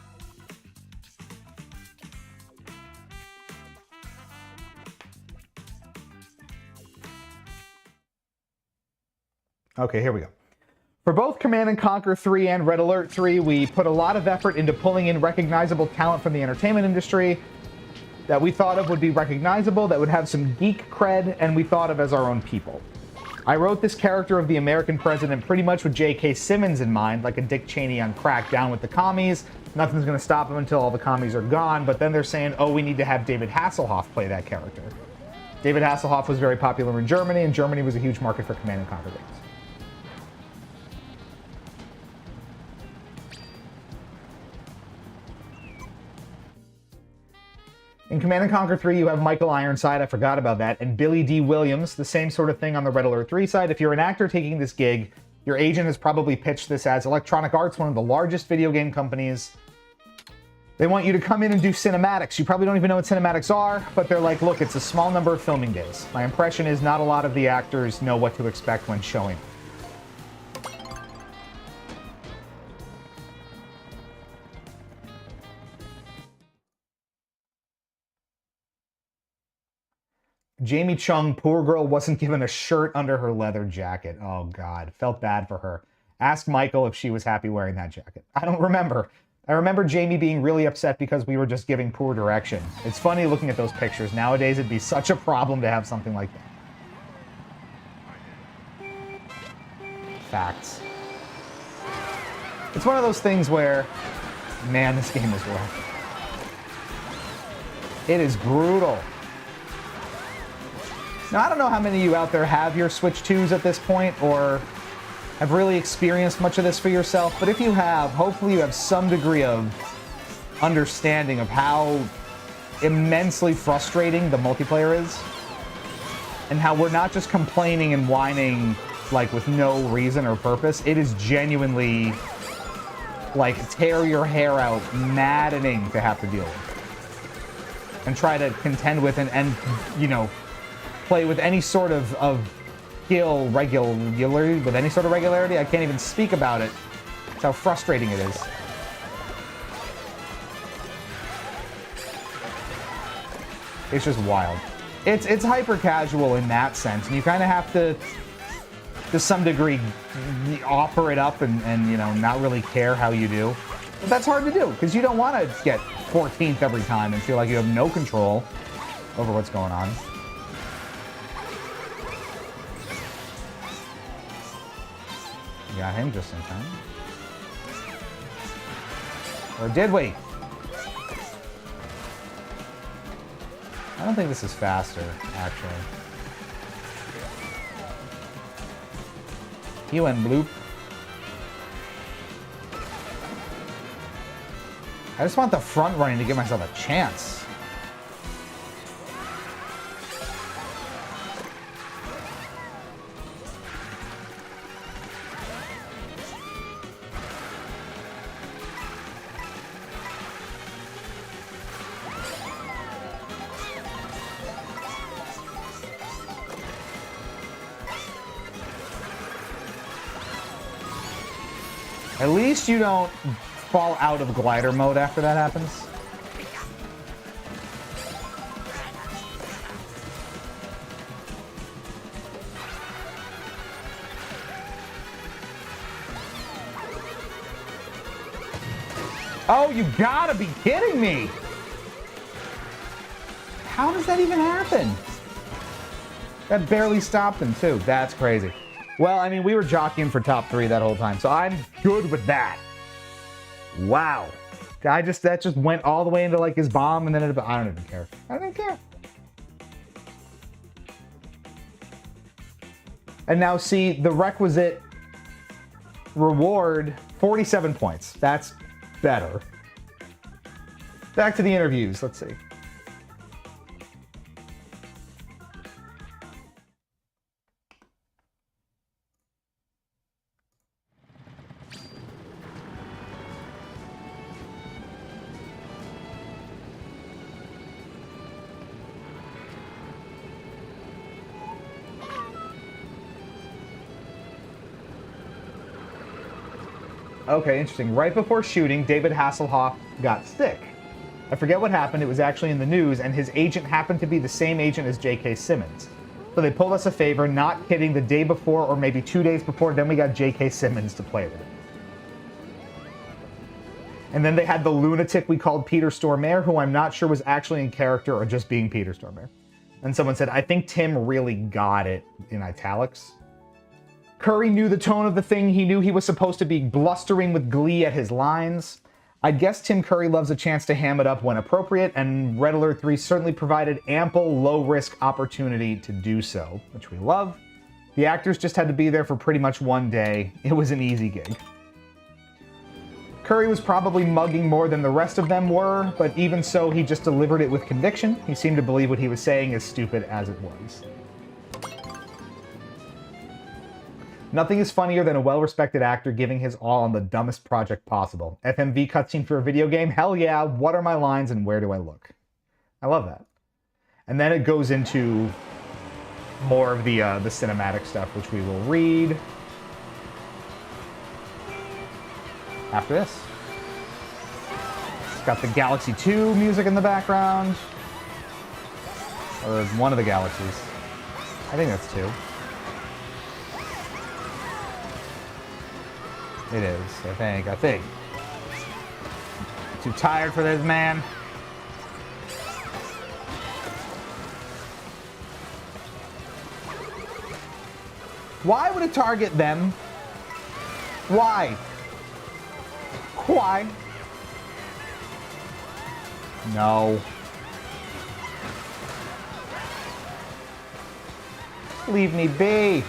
Okay, here we go. For both Command & Conquer 3 and Red Alert 3, we put a lot of effort into pulling in recognizable talent from the entertainment industry that we thought of would be recognizable, that would have some geek cred, and we thought of as our own people. I wrote this character of the American president pretty much with J.K. Simmons in mind, like a Dick Cheney on crack, down with the commies. Nothing's going to stop him until all the commies are gone, but then they're saying, oh, we need to have David Hasselhoff play that character. David Hasselhoff was very popular in Germany, and Germany was a huge market for Command & Conquer games. In Command & Conquer 3, you have Michael Ironside, I forgot about that, and Billy D. Williams, the same sort of thing on the Red Alert 3 side. If you're an actor taking this gig, your agent has probably pitched this as Electronic Arts, one of the largest video game companies. They want you to come in and do cinematics. You probably don't even know what cinematics are, but they're like, look, it's a small number of filming days. My impression is not a lot of the actors know what to expect when showing. Jamie Chung, poor girl, wasn't given a shirt under her leather jacket. Oh, God. Felt bad for her. Ask Michael if she was happy wearing that jacket. I don't remember. I remember Jamie being really upset because we were just giving poor direction. It's funny looking at those pictures. Nowadays, it'd be such a problem to have something like that. Facts. It's one of those things where, man, this game is rough. It is brutal. Now, I don't know how many of you out there have your Switch 2s at this point or have really experienced much of this for yourself, but if you have, hopefully you have some degree of understanding of how immensely frustrating the multiplayer is and how we're not just complaining and whining like with no reason or purpose. It is genuinely like tear your hair out, maddening to have to deal with and try to contend with and you know, play with any sort of skill regularity, with any sort of regularity. I can't even speak about it. That's how frustrating it is. It's just wild. It's hyper casual in that sense, and you kind of have to some degree, offer it up and you know, not really care how you do. But that's hard to do, because you don't want to get 14th every time and feel like you have no control over what's going on. Got him just in time. Or did we? I don't think this is faster, actually. He went bloop. I just want the front running to give myself a chance. At least you don't fall out of glider mode after that happens. Oh, you gotta be kidding me! How does that even happen? That barely stopped him, too. That's crazy. Well, I mean, we were jockeying for top 3 that whole time, so I'm good with that. Wow. That just went all the way into, like, his bomb, and then I don't even care. I don't even care. And now, see, the requisite reward, 47 points. That's better. Back to the interviews. Let's see. Okay, interesting. Right before shooting, David Hasselhoff got sick. I forget what happened. It was actually in the news, and his agent happened to be the same agent as J.K. Simmons. So they pulled us a favor, not kidding, the day before or maybe 2 days before, then we got J.K. Simmons to play with it. And then they had the lunatic we called Peter Stormare, who I'm not sure was actually in character or just being Peter Stormare. And someone said, I think Tim really got it, in italics. Curry knew the tone of the thing. He knew he was supposed to be blustering with glee at his lines. I guess Tim Curry loves a chance to ham it up when appropriate, and Red Alert 3 certainly provided ample low-risk opportunity to do so, which we love. The actors just had to be there for pretty much one day. It was an easy gig. Curry was probably mugging more than the rest of them were, but even so, he just delivered it with conviction. He seemed to believe what he was saying, as stupid as it was. Nothing is funnier than a well-respected actor giving his all on the dumbest project possible. FMV cutscene for a video game? Hell yeah, what are my lines and where do I look? I love that. And then it goes into more of the cinematic stuff, which we will read after this. It's got the Galaxy 2 music in the background. Or one of the galaxies. I think that's 2. It is, I think. Too tired for this, man. Why would it target them? Why? Why? No. Leave me be.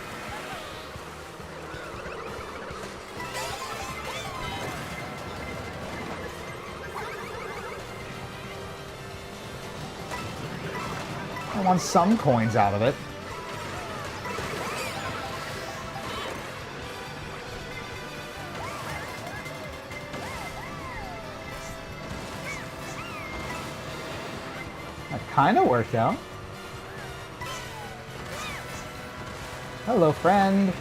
I want some coins out of it. That kind of worked out. Hello, friend.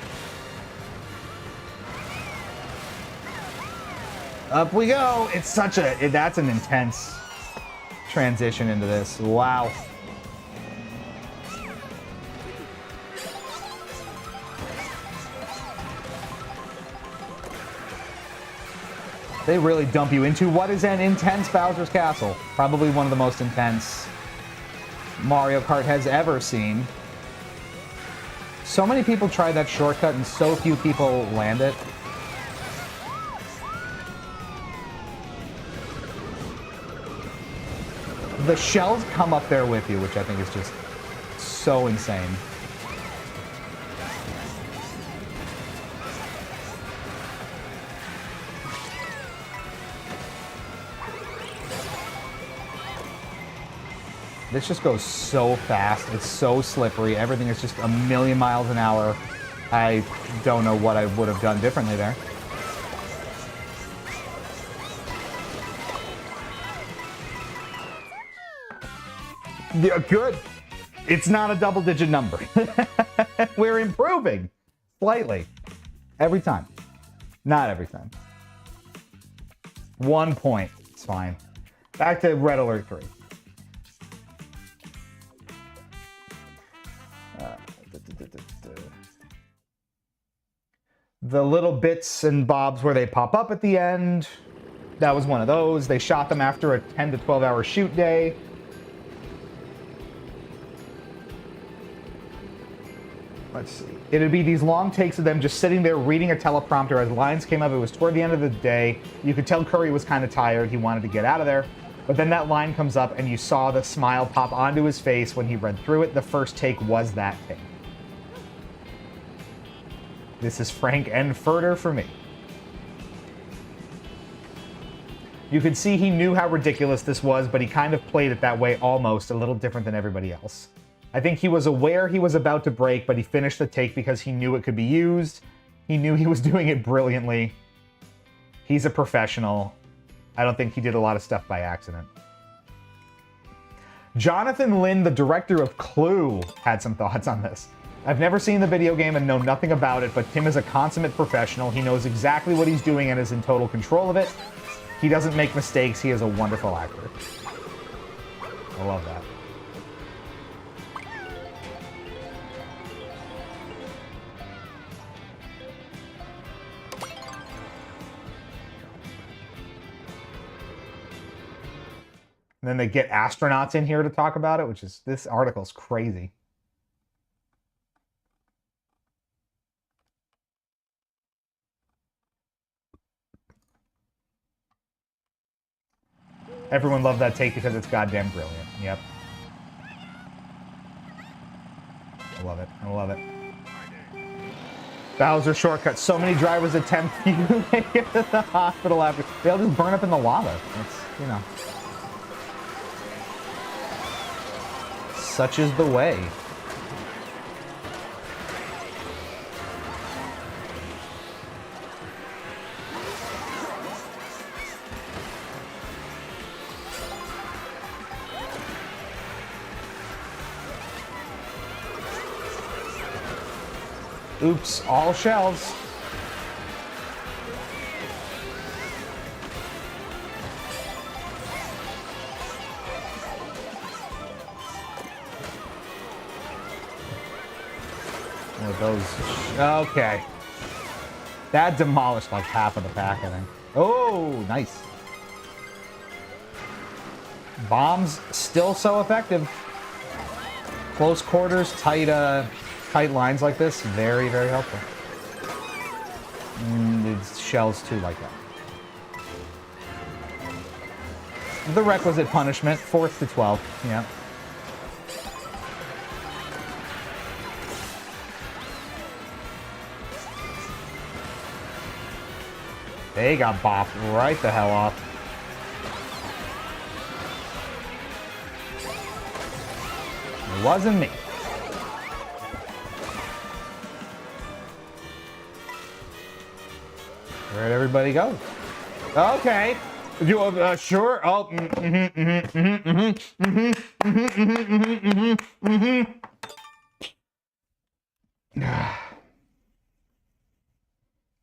Up we go. It's such a... that's an intense transition into this. Wow. They really dump you into what is an intense Bowser's Castle. Probably one of the most intense Mario Kart has ever seen. So many people try that shortcut and so few people land it. The shells come up there with you, which I think is just so insane. This just goes so fast. It's so slippery. Everything is just a million miles an hour. I don't know what I would have done differently there. Yeah, good. It's not a double-digit number. We're improving slightly every time. Not every time. 1 point. It's fine. Back to Red Alert 3. The little bits and bobs where they pop up at the end, that was one of those. They shot them after a 10 to 12 hour shoot day. Let's see. It'd be these long takes of them just sitting there reading a teleprompter as lines came up. It was toward the end of the day. You could tell Curry was kind of tired. He wanted to get out of there. But then that line comes up and you saw the smile pop onto his face when he read through it. The first take was that take. This is frank and further for me. You could see he knew how ridiculous this was, but he kind of played it that way almost, a little different than everybody else. I think he was aware he was about to break, but he finished the take because he knew it could be used. He knew he was doing it brilliantly. He's a professional. I don't think he did a lot of stuff by accident. Jonathan Lin, the director of Clue, had some thoughts on this. I've never seen the video game and know nothing about it, but Tim is a consummate professional. He knows exactly what he's doing and is in total control of it. He doesn't make mistakes. He is a wonderful actor. I love that. And then they get astronauts in here to talk about it, which is, this article's crazy. Everyone loved that take because it's goddamn brilliant. Yep. I love it. I love it. Bowser shortcut. So many drivers attempt to make it to the hospital after. They'll just burn up in the lava. It's, you know. Such is the way. Oops, all shells. Those. Okay. That demolished like half of the pack, I think. Oh, nice. Bombs still so effective. Close quarters, tight lines like this, very, very helpful. It's shells too like that. The requisite punishment, 4th to 12th, yeah. They got bopped right the hell off. It wasn't me. Where'd everybody go? Okay. You sure? Oh.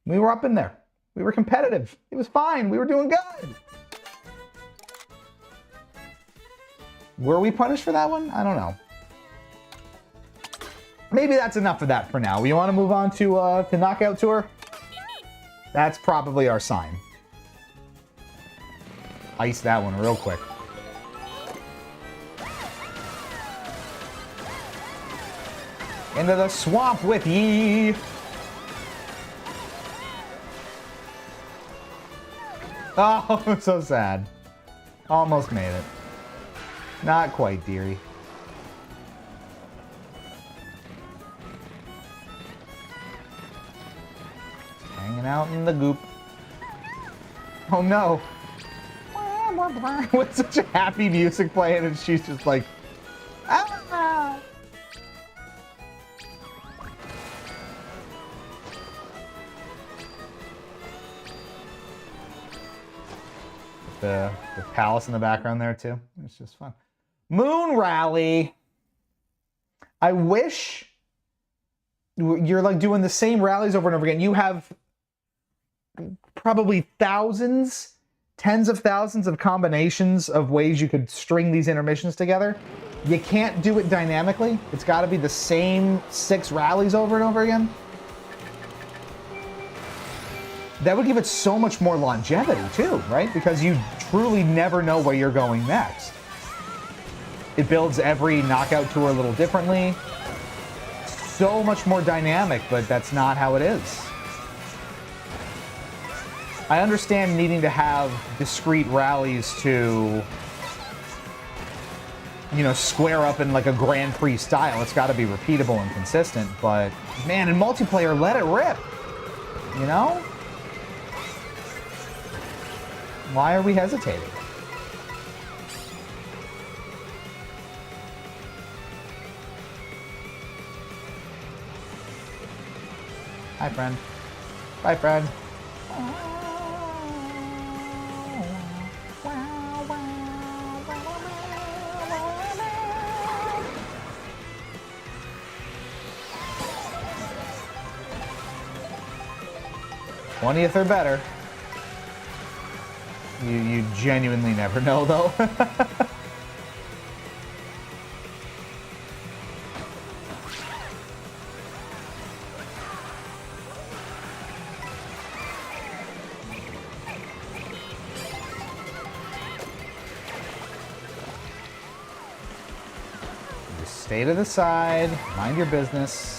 We were up in there. We were competitive. It was fine. We were doing good. Were we punished for that one? I don't know. Maybe that's enough of that for now. We want to move on to Knockout Tour? That's probably our sign. Ice that one real quick. Into the swamp with ye! Oh, so sad. Almost made it. Not quite, dearie. Hanging out in the goop. Oh no. With such a happy music playing and she's just like, ah! The palace in the background there too. It's just fun. Moon Rally. I wish you're like doing the same rallies over and over again. You have probably thousands, tens of thousands of combinations of ways you could string these intermissions together. You can't do it dynamically. It's got to be the same 6 rallies over and over again. That would give it so much more longevity too, right? Because you truly never know where you're going next. It builds every Knockout Tour a little differently. So much more dynamic, but that's not how it is. I understand needing to have discrete rallies to, you know, square up in like a Grand Prix style. It's got to be repeatable and consistent, but man, in multiplayer, let it rip, you know? Why are we hesitating? Hi, friend. Bye, friend. 20th or better. You genuinely never know, though. Just stay to the side, mind your business.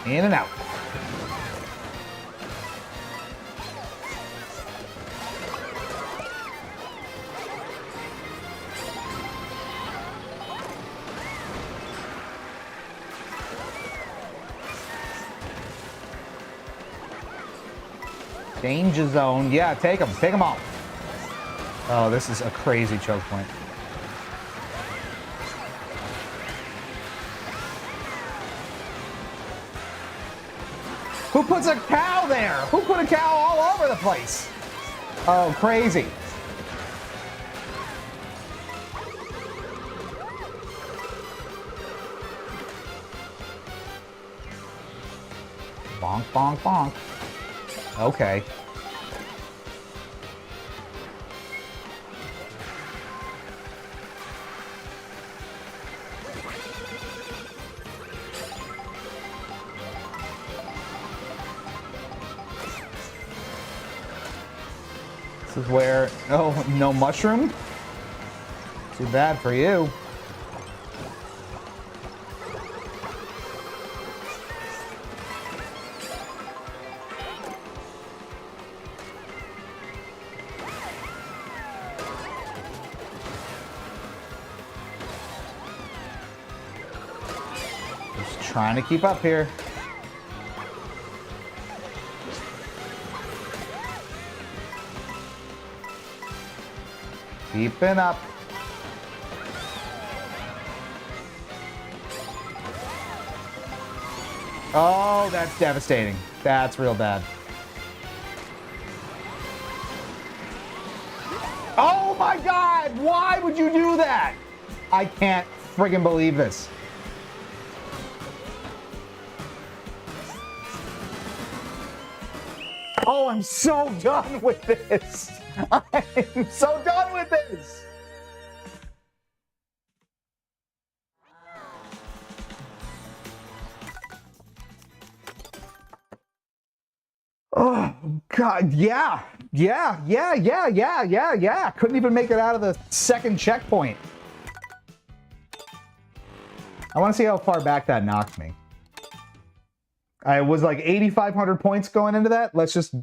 In and out. Danger zone. Yeah, take them. Take them all. Oh, this is a crazy choke point. Who puts a cow there? Who put a cow all over the place? Oh, crazy. Bonk, bonk, bonk. Okay. This is where... Oh, no mushroom? Too bad for you. Just trying to keep up here. Keeping up. Oh, that's devastating. That's real bad. Oh my God! Why would you do that? I can't friggin' believe this. Oh, I'm so done with this. I'm so done with this. Oh, God, yeah. Couldn't even make it out of the second checkpoint. I want to see how far back that knocked me. I was like 8,500 points going into that. Let's just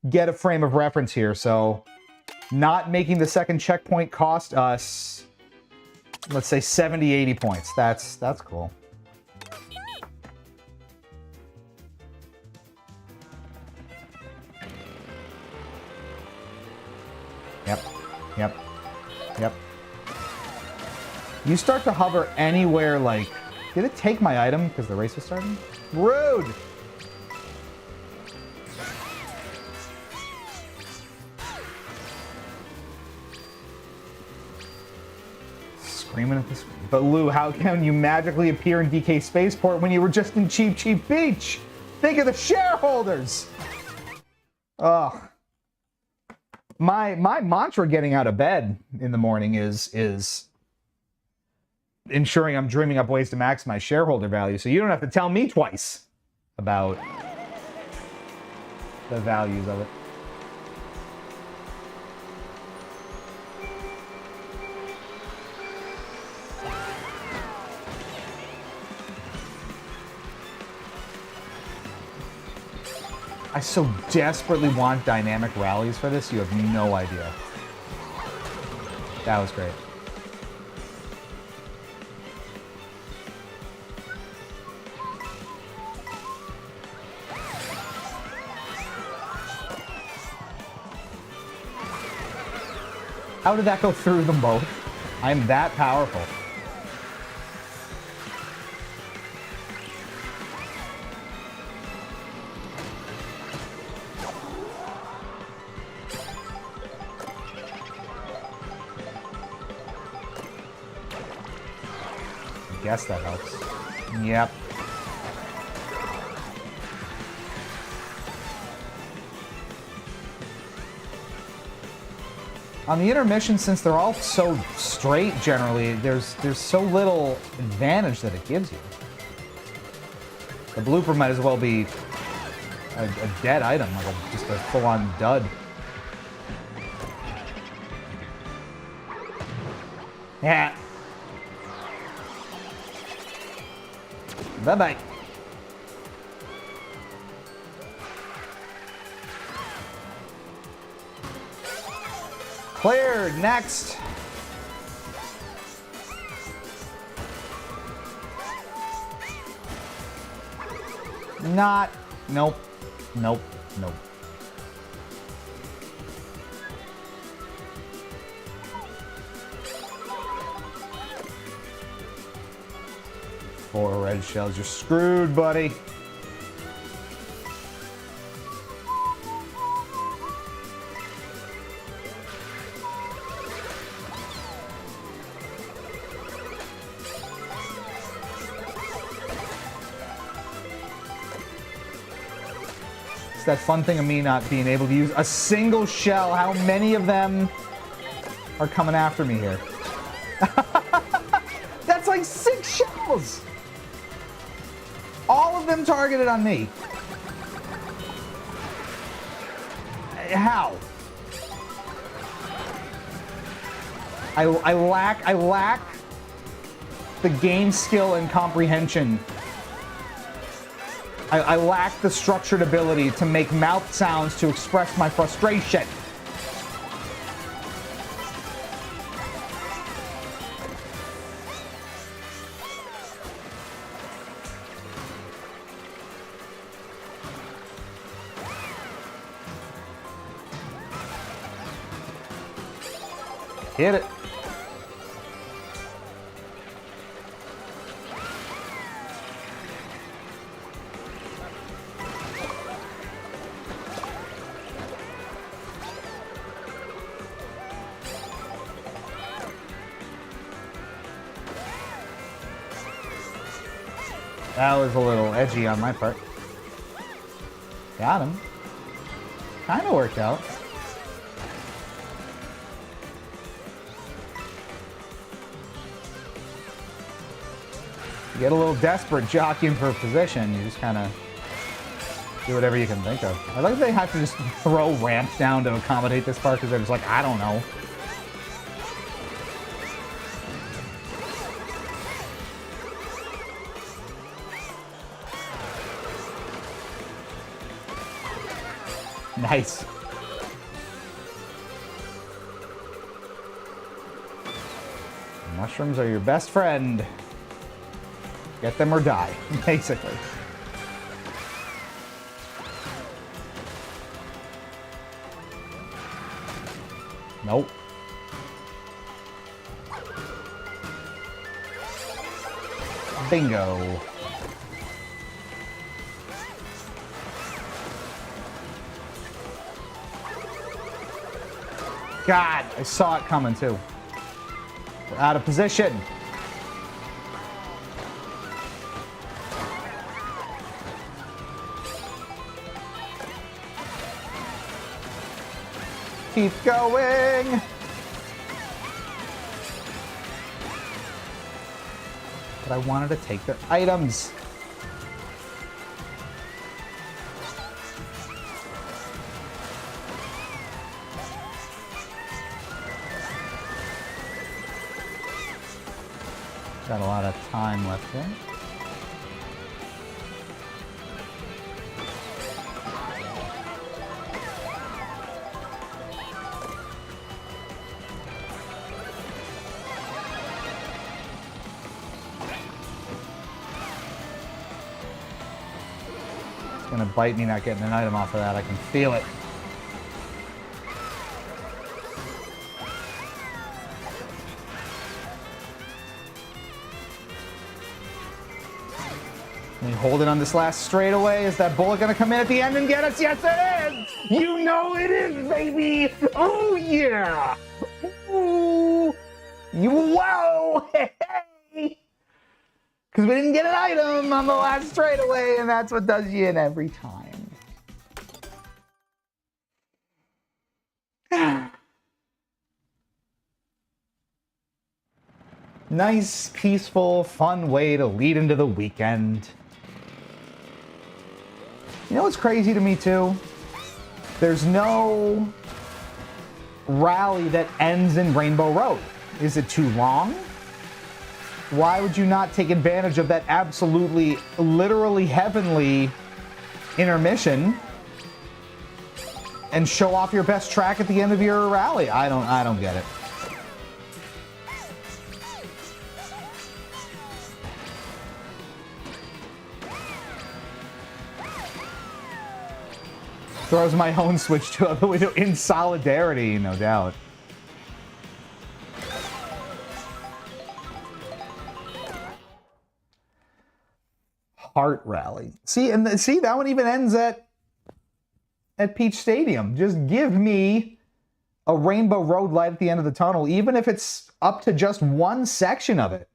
get a frame of reference here. So, not making the second checkpoint cost us, let's say 70, 80 points. That's cool. Yep. You start to hover anywhere like... Did it take my item because the race was starting? Rude! Screaming at this... But Lou, how can you magically appear in DK Spaceport when you were just in Cheap Cheap Beach? Think of the shareholders! Ugh. My mantra getting out of bed in the morning is ensuring I'm dreaming up ways to maximize shareholder value, so you don't have to tell me twice about the values of it. I so desperately want dynamic rallies for this, you have no idea. That was great. How did that go through them both? I'm that powerful. I guess that helps. Yep. On the intermission, since they're all so straight generally, there's so little advantage that it gives you. The blooper might as well be a dead item, like just a full-on dud. Yeah. Bye-bye. Cleared. Next. Not. Nope. Nope. Nope. 4 red shells. You're screwed, buddy. It's that fun thing of me not being able to use a single shell. How many of them are coming after me here? That's like 6 shells! All of them targeted on me. How? I lack the game skill and comprehension. I lack the structured ability to make mouth sounds to express my frustration. Hit it. That was a little edgy on my part. Got him. Kind of worked out. You get a little desperate jockeying for a position, you just kind of do whatever you can think of. I like that they have to just throw ramps down to accommodate this part because they're just like, I don't know. Nice. Mushrooms are your best friend. Get them or die, basically. Nope. Bingo. God, I saw it coming too. We're out of position. Keep going. But I wanted to take their items. Got a lot of time left here. It's gonna bite me not getting an item off of that. I can feel it. Can we hold it on this last straightaway? Is that bullet gonna come in at the end and get us? Yes, it is! You know it is, baby! Oh, yeah! Ooh! You, whoa! Hey! Because we didn't get an item on the last straightaway, and that's what does you in every time. Nice, peaceful, fun way to lead into the weekend. You know what's crazy to me, too? There's no rally that ends in Rainbow Road. Is it too long? Why would you not take advantage of that absolutely, literally heavenly intermission and show off your best track at the end of your rally? I don't get it. Throws my own Switch to out the window in solidarity, no doubt. Kart Rally. See, and see, that one even ends at Peach Stadium. Just give me a rainbow road light at the end of the tunnel, even if it's up to just one section of it.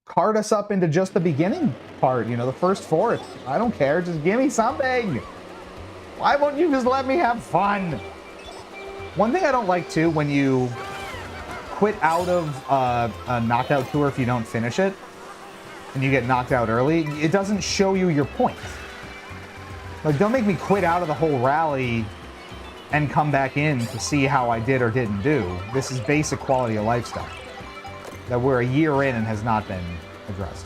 Cart us up into just the beginning part, you know, the first fourth. I don't care. Just give me something. Why won't you just let me have fun? One thing I don't like, too, when you quit out of a knockout tour if you don't finish it, and you get knocked out early, it doesn't show you your points. Like, don't make me quit out of the whole rally and come back in to see how I did or didn't do. This is basic quality of life stuff that we're a year in and has not been addressed.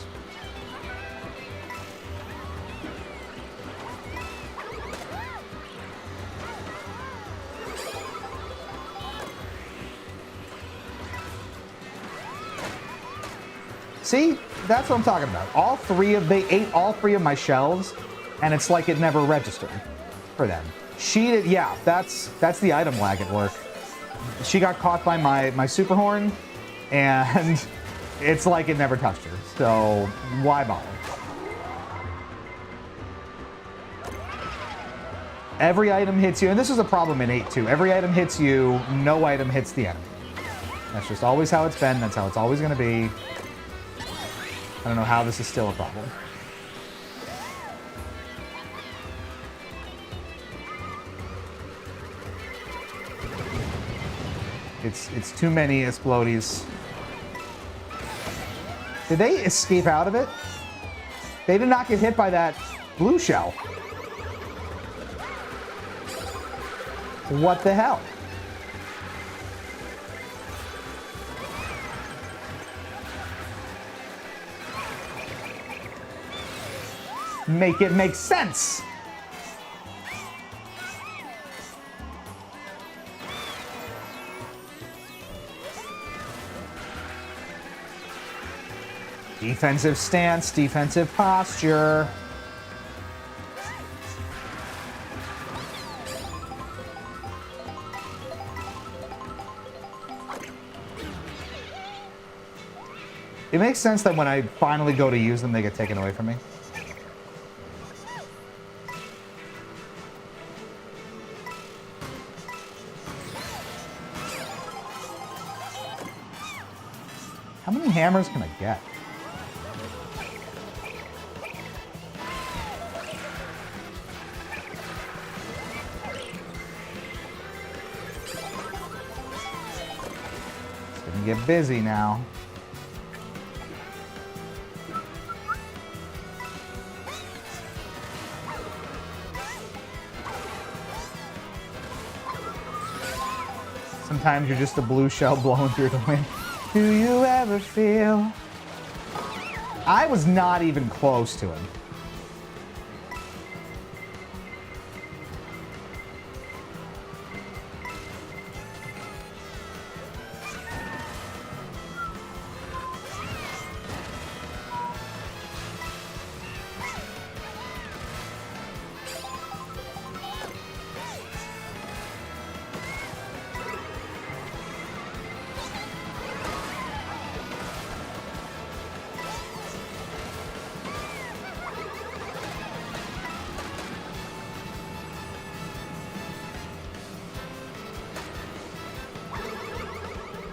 See, that's what I'm talking about. They ate all three of my shells, and it's like it never registered for them. She did, yeah, that's the item lag at work. She got caught by my super horn, and it's like it never touched her. So why bother? Every item hits you, and this is a problem in 8 too. Every item hits you, no item hits the enemy. That's just always how it's been. That's how it's always going to be. I don't know how this is still a problem. It's too many explodies. Did they escape out of it? They did not get hit by that blue shell. What the hell? Make it make sense. Defensive stance, defensive posture. It makes sense that when I finally go to use them, they get taken away from me. How many hammers can I get? It's gonna get busy now. Sometimes you're just a blue shell blowing through the wind. Do you ever feel? I was not even close to him.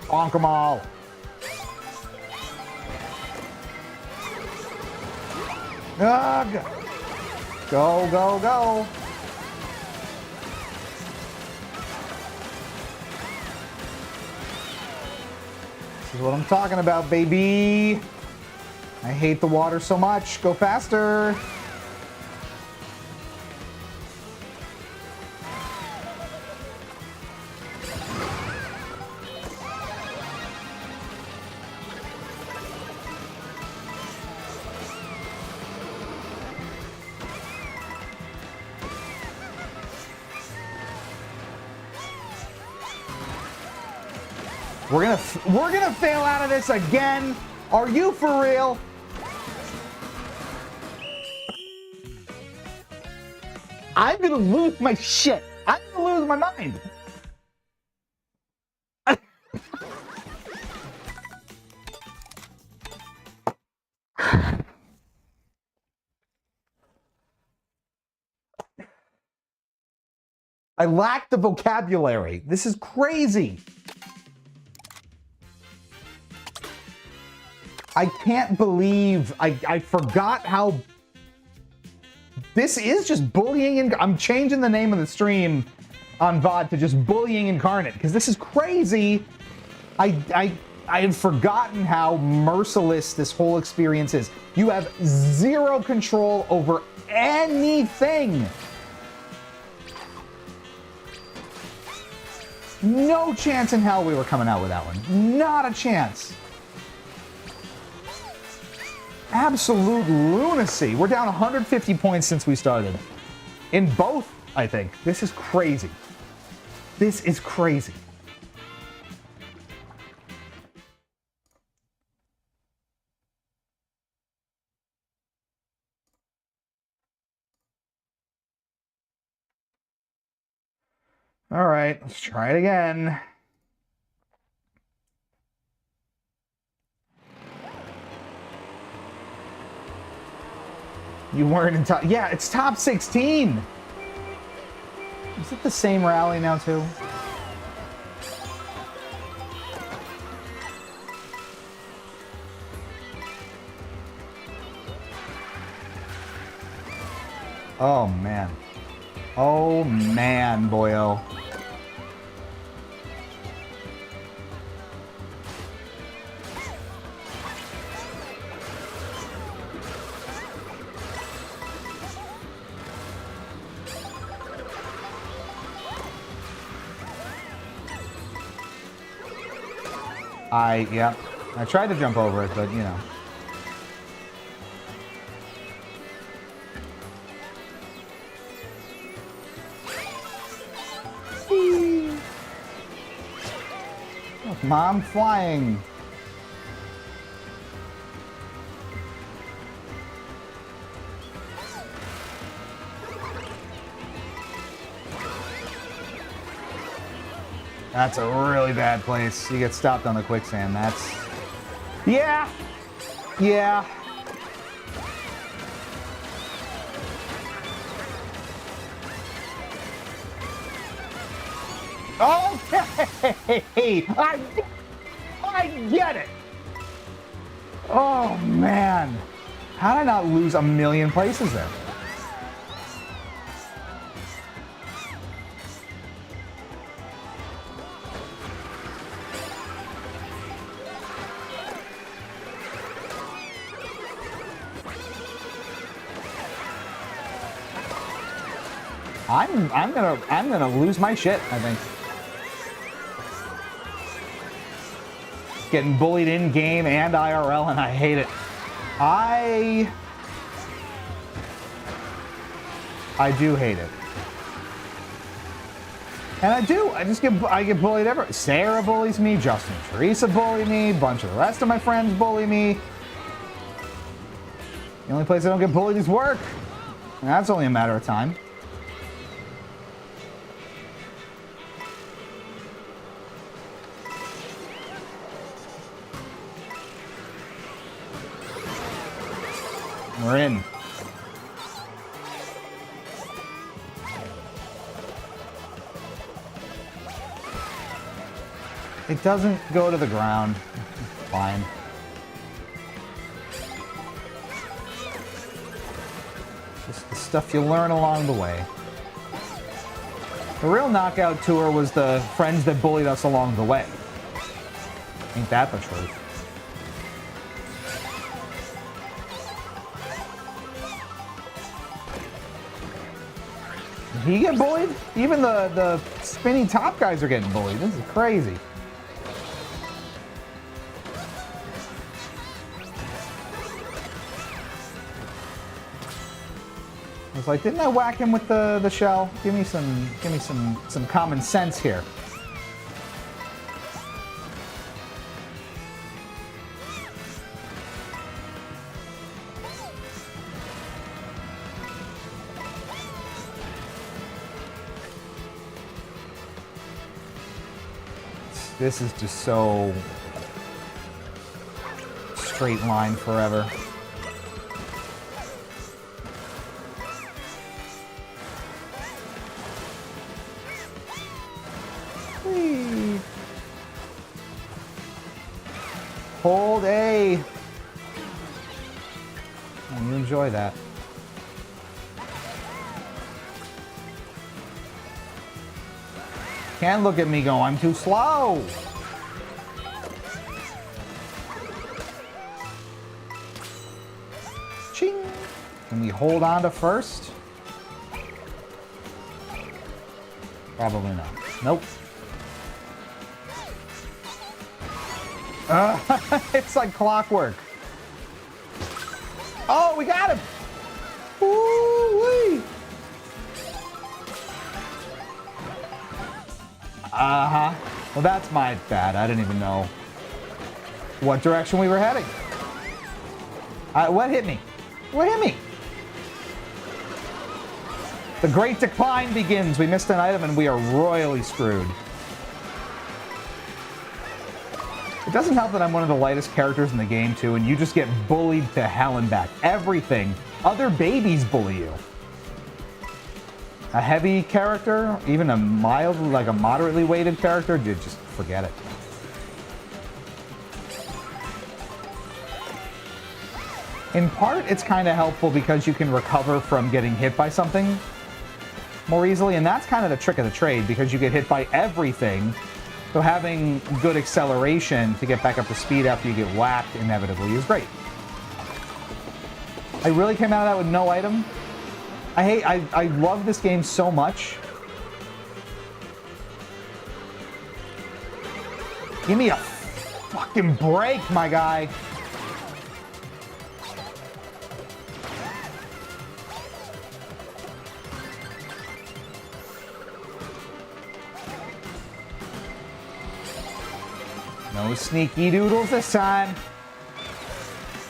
Bonk them all. Ugh. Go, go, go. This is what I'm talking about, baby. I hate the water so much. Go faster. We're gonna fail out of this again. Are you for real? I'm gonna lose my shit. I'm gonna lose my mind. I lack the vocabulary. This is crazy. I can't believe I forgot how... This is just bullying, and I'm changing the name of the stream on VOD to just bullying incarnate, because this is crazy. I had forgotten how merciless this whole experience is. You have zero control over anything. No chance in hell we were coming out with that one. Not a chance. Absolute lunacy. We're down 150 points since we started. In both, I think. This is crazy. This is crazy. All right, let's try it again. You weren't in top... Yeah, it's top 16. Is it the same rally now, too? Oh, man. Oh, man, boyo. Yep. I tried to jump over it, but, you know. Look, Mom flying. That's a really bad place. You get stopped on the quicksand. That's... Yeah! Yeah. Okay! I get it! Oh, man. How did I not lose a million places there? I'm gonna lose my shit, I think. Getting bullied in game and IRL, and I hate it. I do hate it. And I do. I get bullied everywhere. Sarah bullies me, Justin and Teresa bully me, a bunch of the rest of my friends bully me. The only place I don't get bullied is work. And that's only a matter of time. We're in. It doesn't go to the ground. Fine. Just the stuff you learn along the way. The real knockout tour was the friends that bullied us along the way. Ain't that the truth? Did he get bullied? Even the spinny top guys are getting bullied. This is crazy. I was like, didn't I whack him with the shell? Give me some common sense here. This is just so straight line forever. Hold A. And you enjoy that. Can't look at me go, I'm too slow. Ching. Can we hold on to first? Probably not. Nope. It's like clockwork. Oh, we got him! Woo-wee! Uh-huh. Well, that's my bad. I didn't even know what direction we were heading. What hit me? What hit me? The great decline begins. We missed an item and we are royally screwed. It doesn't help that I'm one of the lightest characters in the game, too, and you just get bullied to hell and back. Everything. Other babies bully you. A heavy character, even a mild, like a moderately weighted character, dude, just forget it. In part, it's kind of helpful because you can recover from getting hit by something more easily, and that's kind of the trick of the trade, because you get hit by everything. So having good acceleration to get back up to speed after you get whacked inevitably is great. I really came out of that with no item. I love this game so much. Give me a fucking break, my guy. No sneaky doodles this time.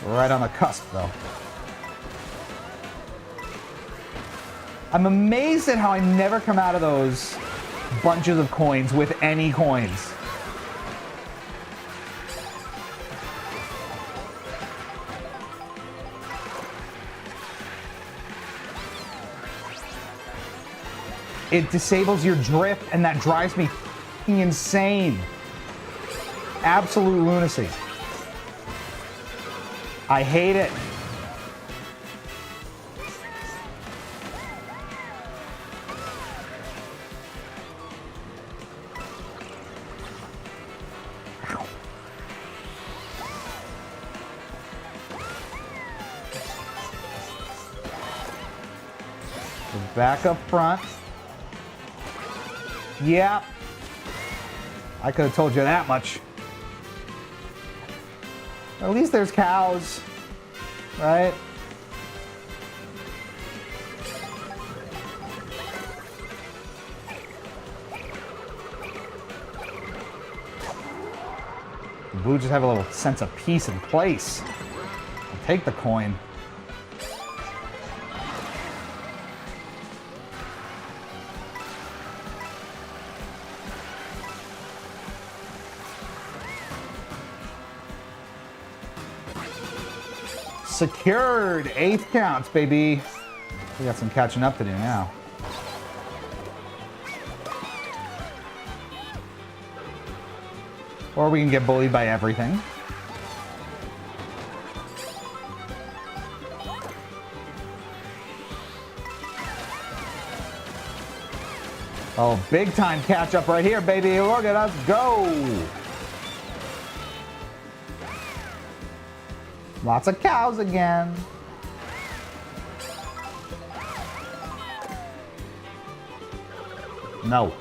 Right on the cusp, though. I'm amazed at how I never come out of those bunches of coins with any coins. It disables your drift, and that drives me f***ing insane. Absolute lunacy. I hate it. Ow. So back up front. Yeah. I could have told you that much. At least there's cows, right? The blue just have a little sense of peace and place. I'll take the coin. Secured. 8th counts, baby. We got some catching up to do now. Or we can get bullied by everything. Oh, big time catch up right here, baby. Look at us go. Lots of cows again. No.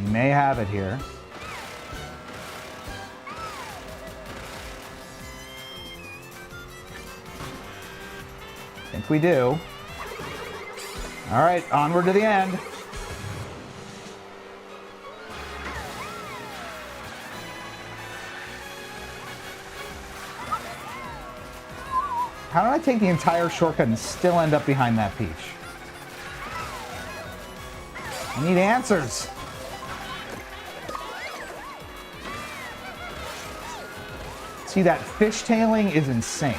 You may have it here. I think we do. All right, onward to the end. How did I take the entire shortcut and still end up behind that peach? I need answers. See, that fishtailing is insane.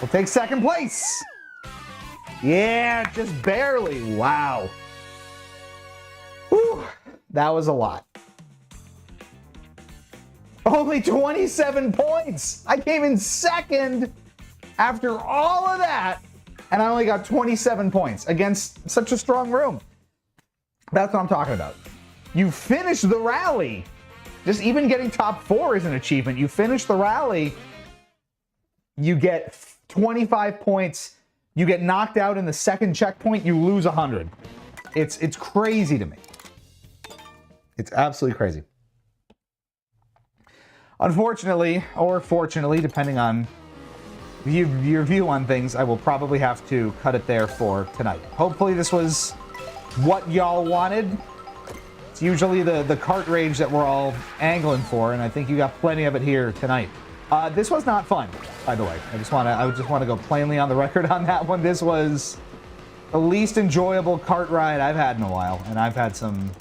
We'll take second place. Yeah, just barely. Wow. Whew, that was a lot. Only 27 points. I came in second after all of that, and I only got 27 points against such a strong room. That's what I'm talking about. You finish the rally. Just even getting top 4 is an achievement. You finish the rally, you get 25 points. You get knocked out in the second checkpoint, you lose 100. It's crazy to me. It's absolutely crazy. Unfortunately, or fortunately, depending on your view on things, I will probably have to cut it there for tonight. Hopefully this was what y'all wanted. It's usually the cart rage that we're all angling for, and I think you got plenty of it here tonight. This was not fun, by the way. I just want to go plainly on the record on that one. This was the least enjoyable cart ride I've had in a while, and I've had some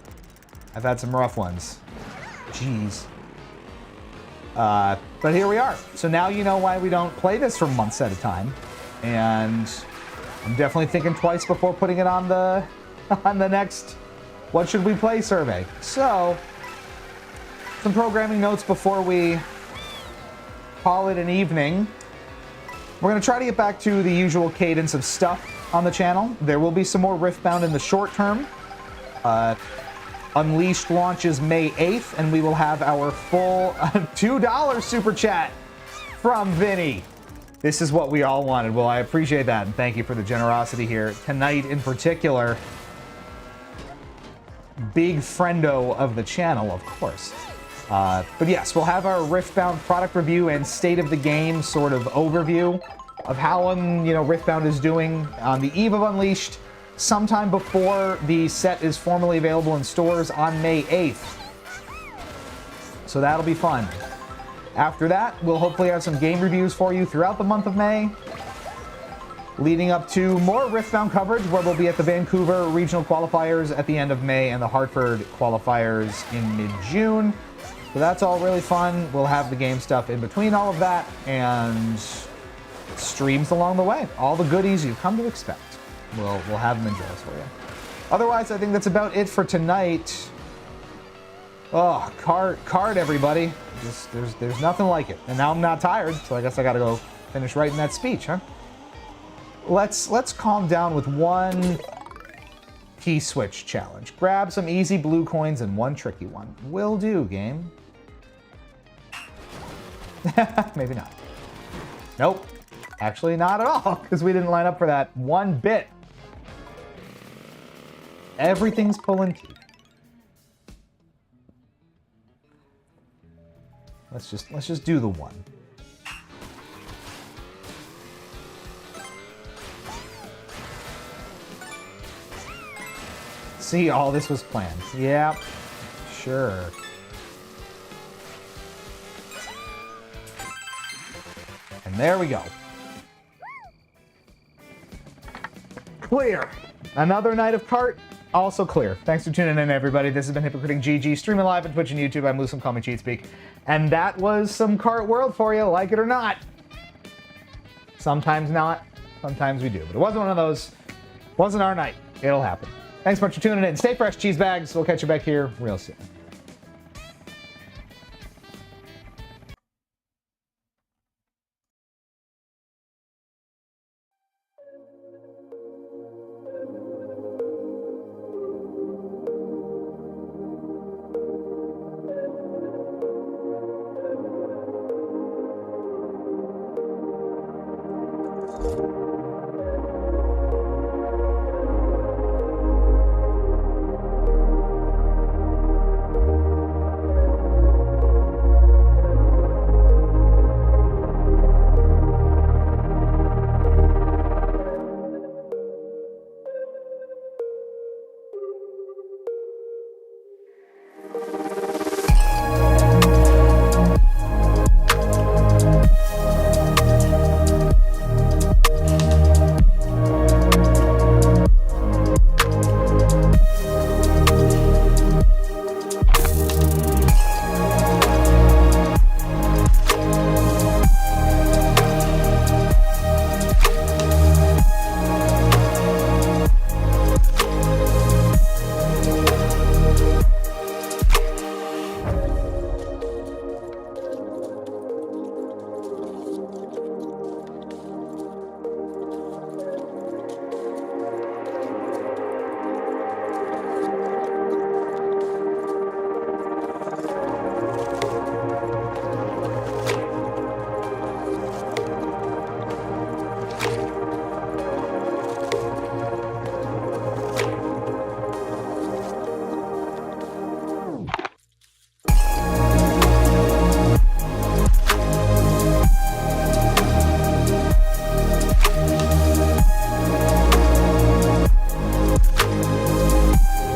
rough ones. Jeez. But here we are. So now you know why we don't play this for months at a time, and I'm definitely thinking twice before putting it on the next "What should we play?" survey. So some programming notes before we call it an evening. We're going to try to get back to the usual cadence of stuff on the channel. There will be some more Riftbound in the short term. Unleashed launches May 8th, and we will have our full $2 super chat from Vinny. This is what we all wanted. Well, I appreciate that, and thank you for the generosity here. Tonight in particular, big friendo of the channel, of course. But yes, we'll have our Riftbound product review and state of the game sort of overview of how Riftbound is doing on the eve of Unleashed, sometime before the set is formally available in stores on May 8th. So that'll be fun. After that, we'll hopefully have some game reviews for you throughout the month of May, leading up to more Riftbound coverage, where we'll be at the Vancouver regional qualifiers at the end of May and the Hartford qualifiers in mid-June. So that's all really fun. We'll have the game stuff in between all of that, and streams along the way. All the goodies you've come to expect. We'll have them in jails for you. Otherwise, I think that's about it for tonight. Oh, card, everybody. There's nothing like it. And now I'm not tired, so I guess I gotta go finish writing that speech, huh? Let's calm down with one key switch challenge. Grab some easy blue coins and one tricky one. Will do, game. Maybe not. Nope. Actually, not at all, because we didn't line up for that one bit. Everything's pulling teeth. Let's just do the one. See, all this was planned. Yep, sure. And there we go. Clear. Another night of cart, also clear. Thanks for tuning in, everybody. This has been Hypocritic GG, streaming live on Twitch and YouTube. I'm Lucem, call me Cheatspeak. And that was some Kart World for you, like it or not. Sometimes not, sometimes we do. But it wasn't one of those. Wasn't our night. It'll happen. Thanks so much for tuning in. Stay fresh, cheese bags. We'll catch you back here real soon.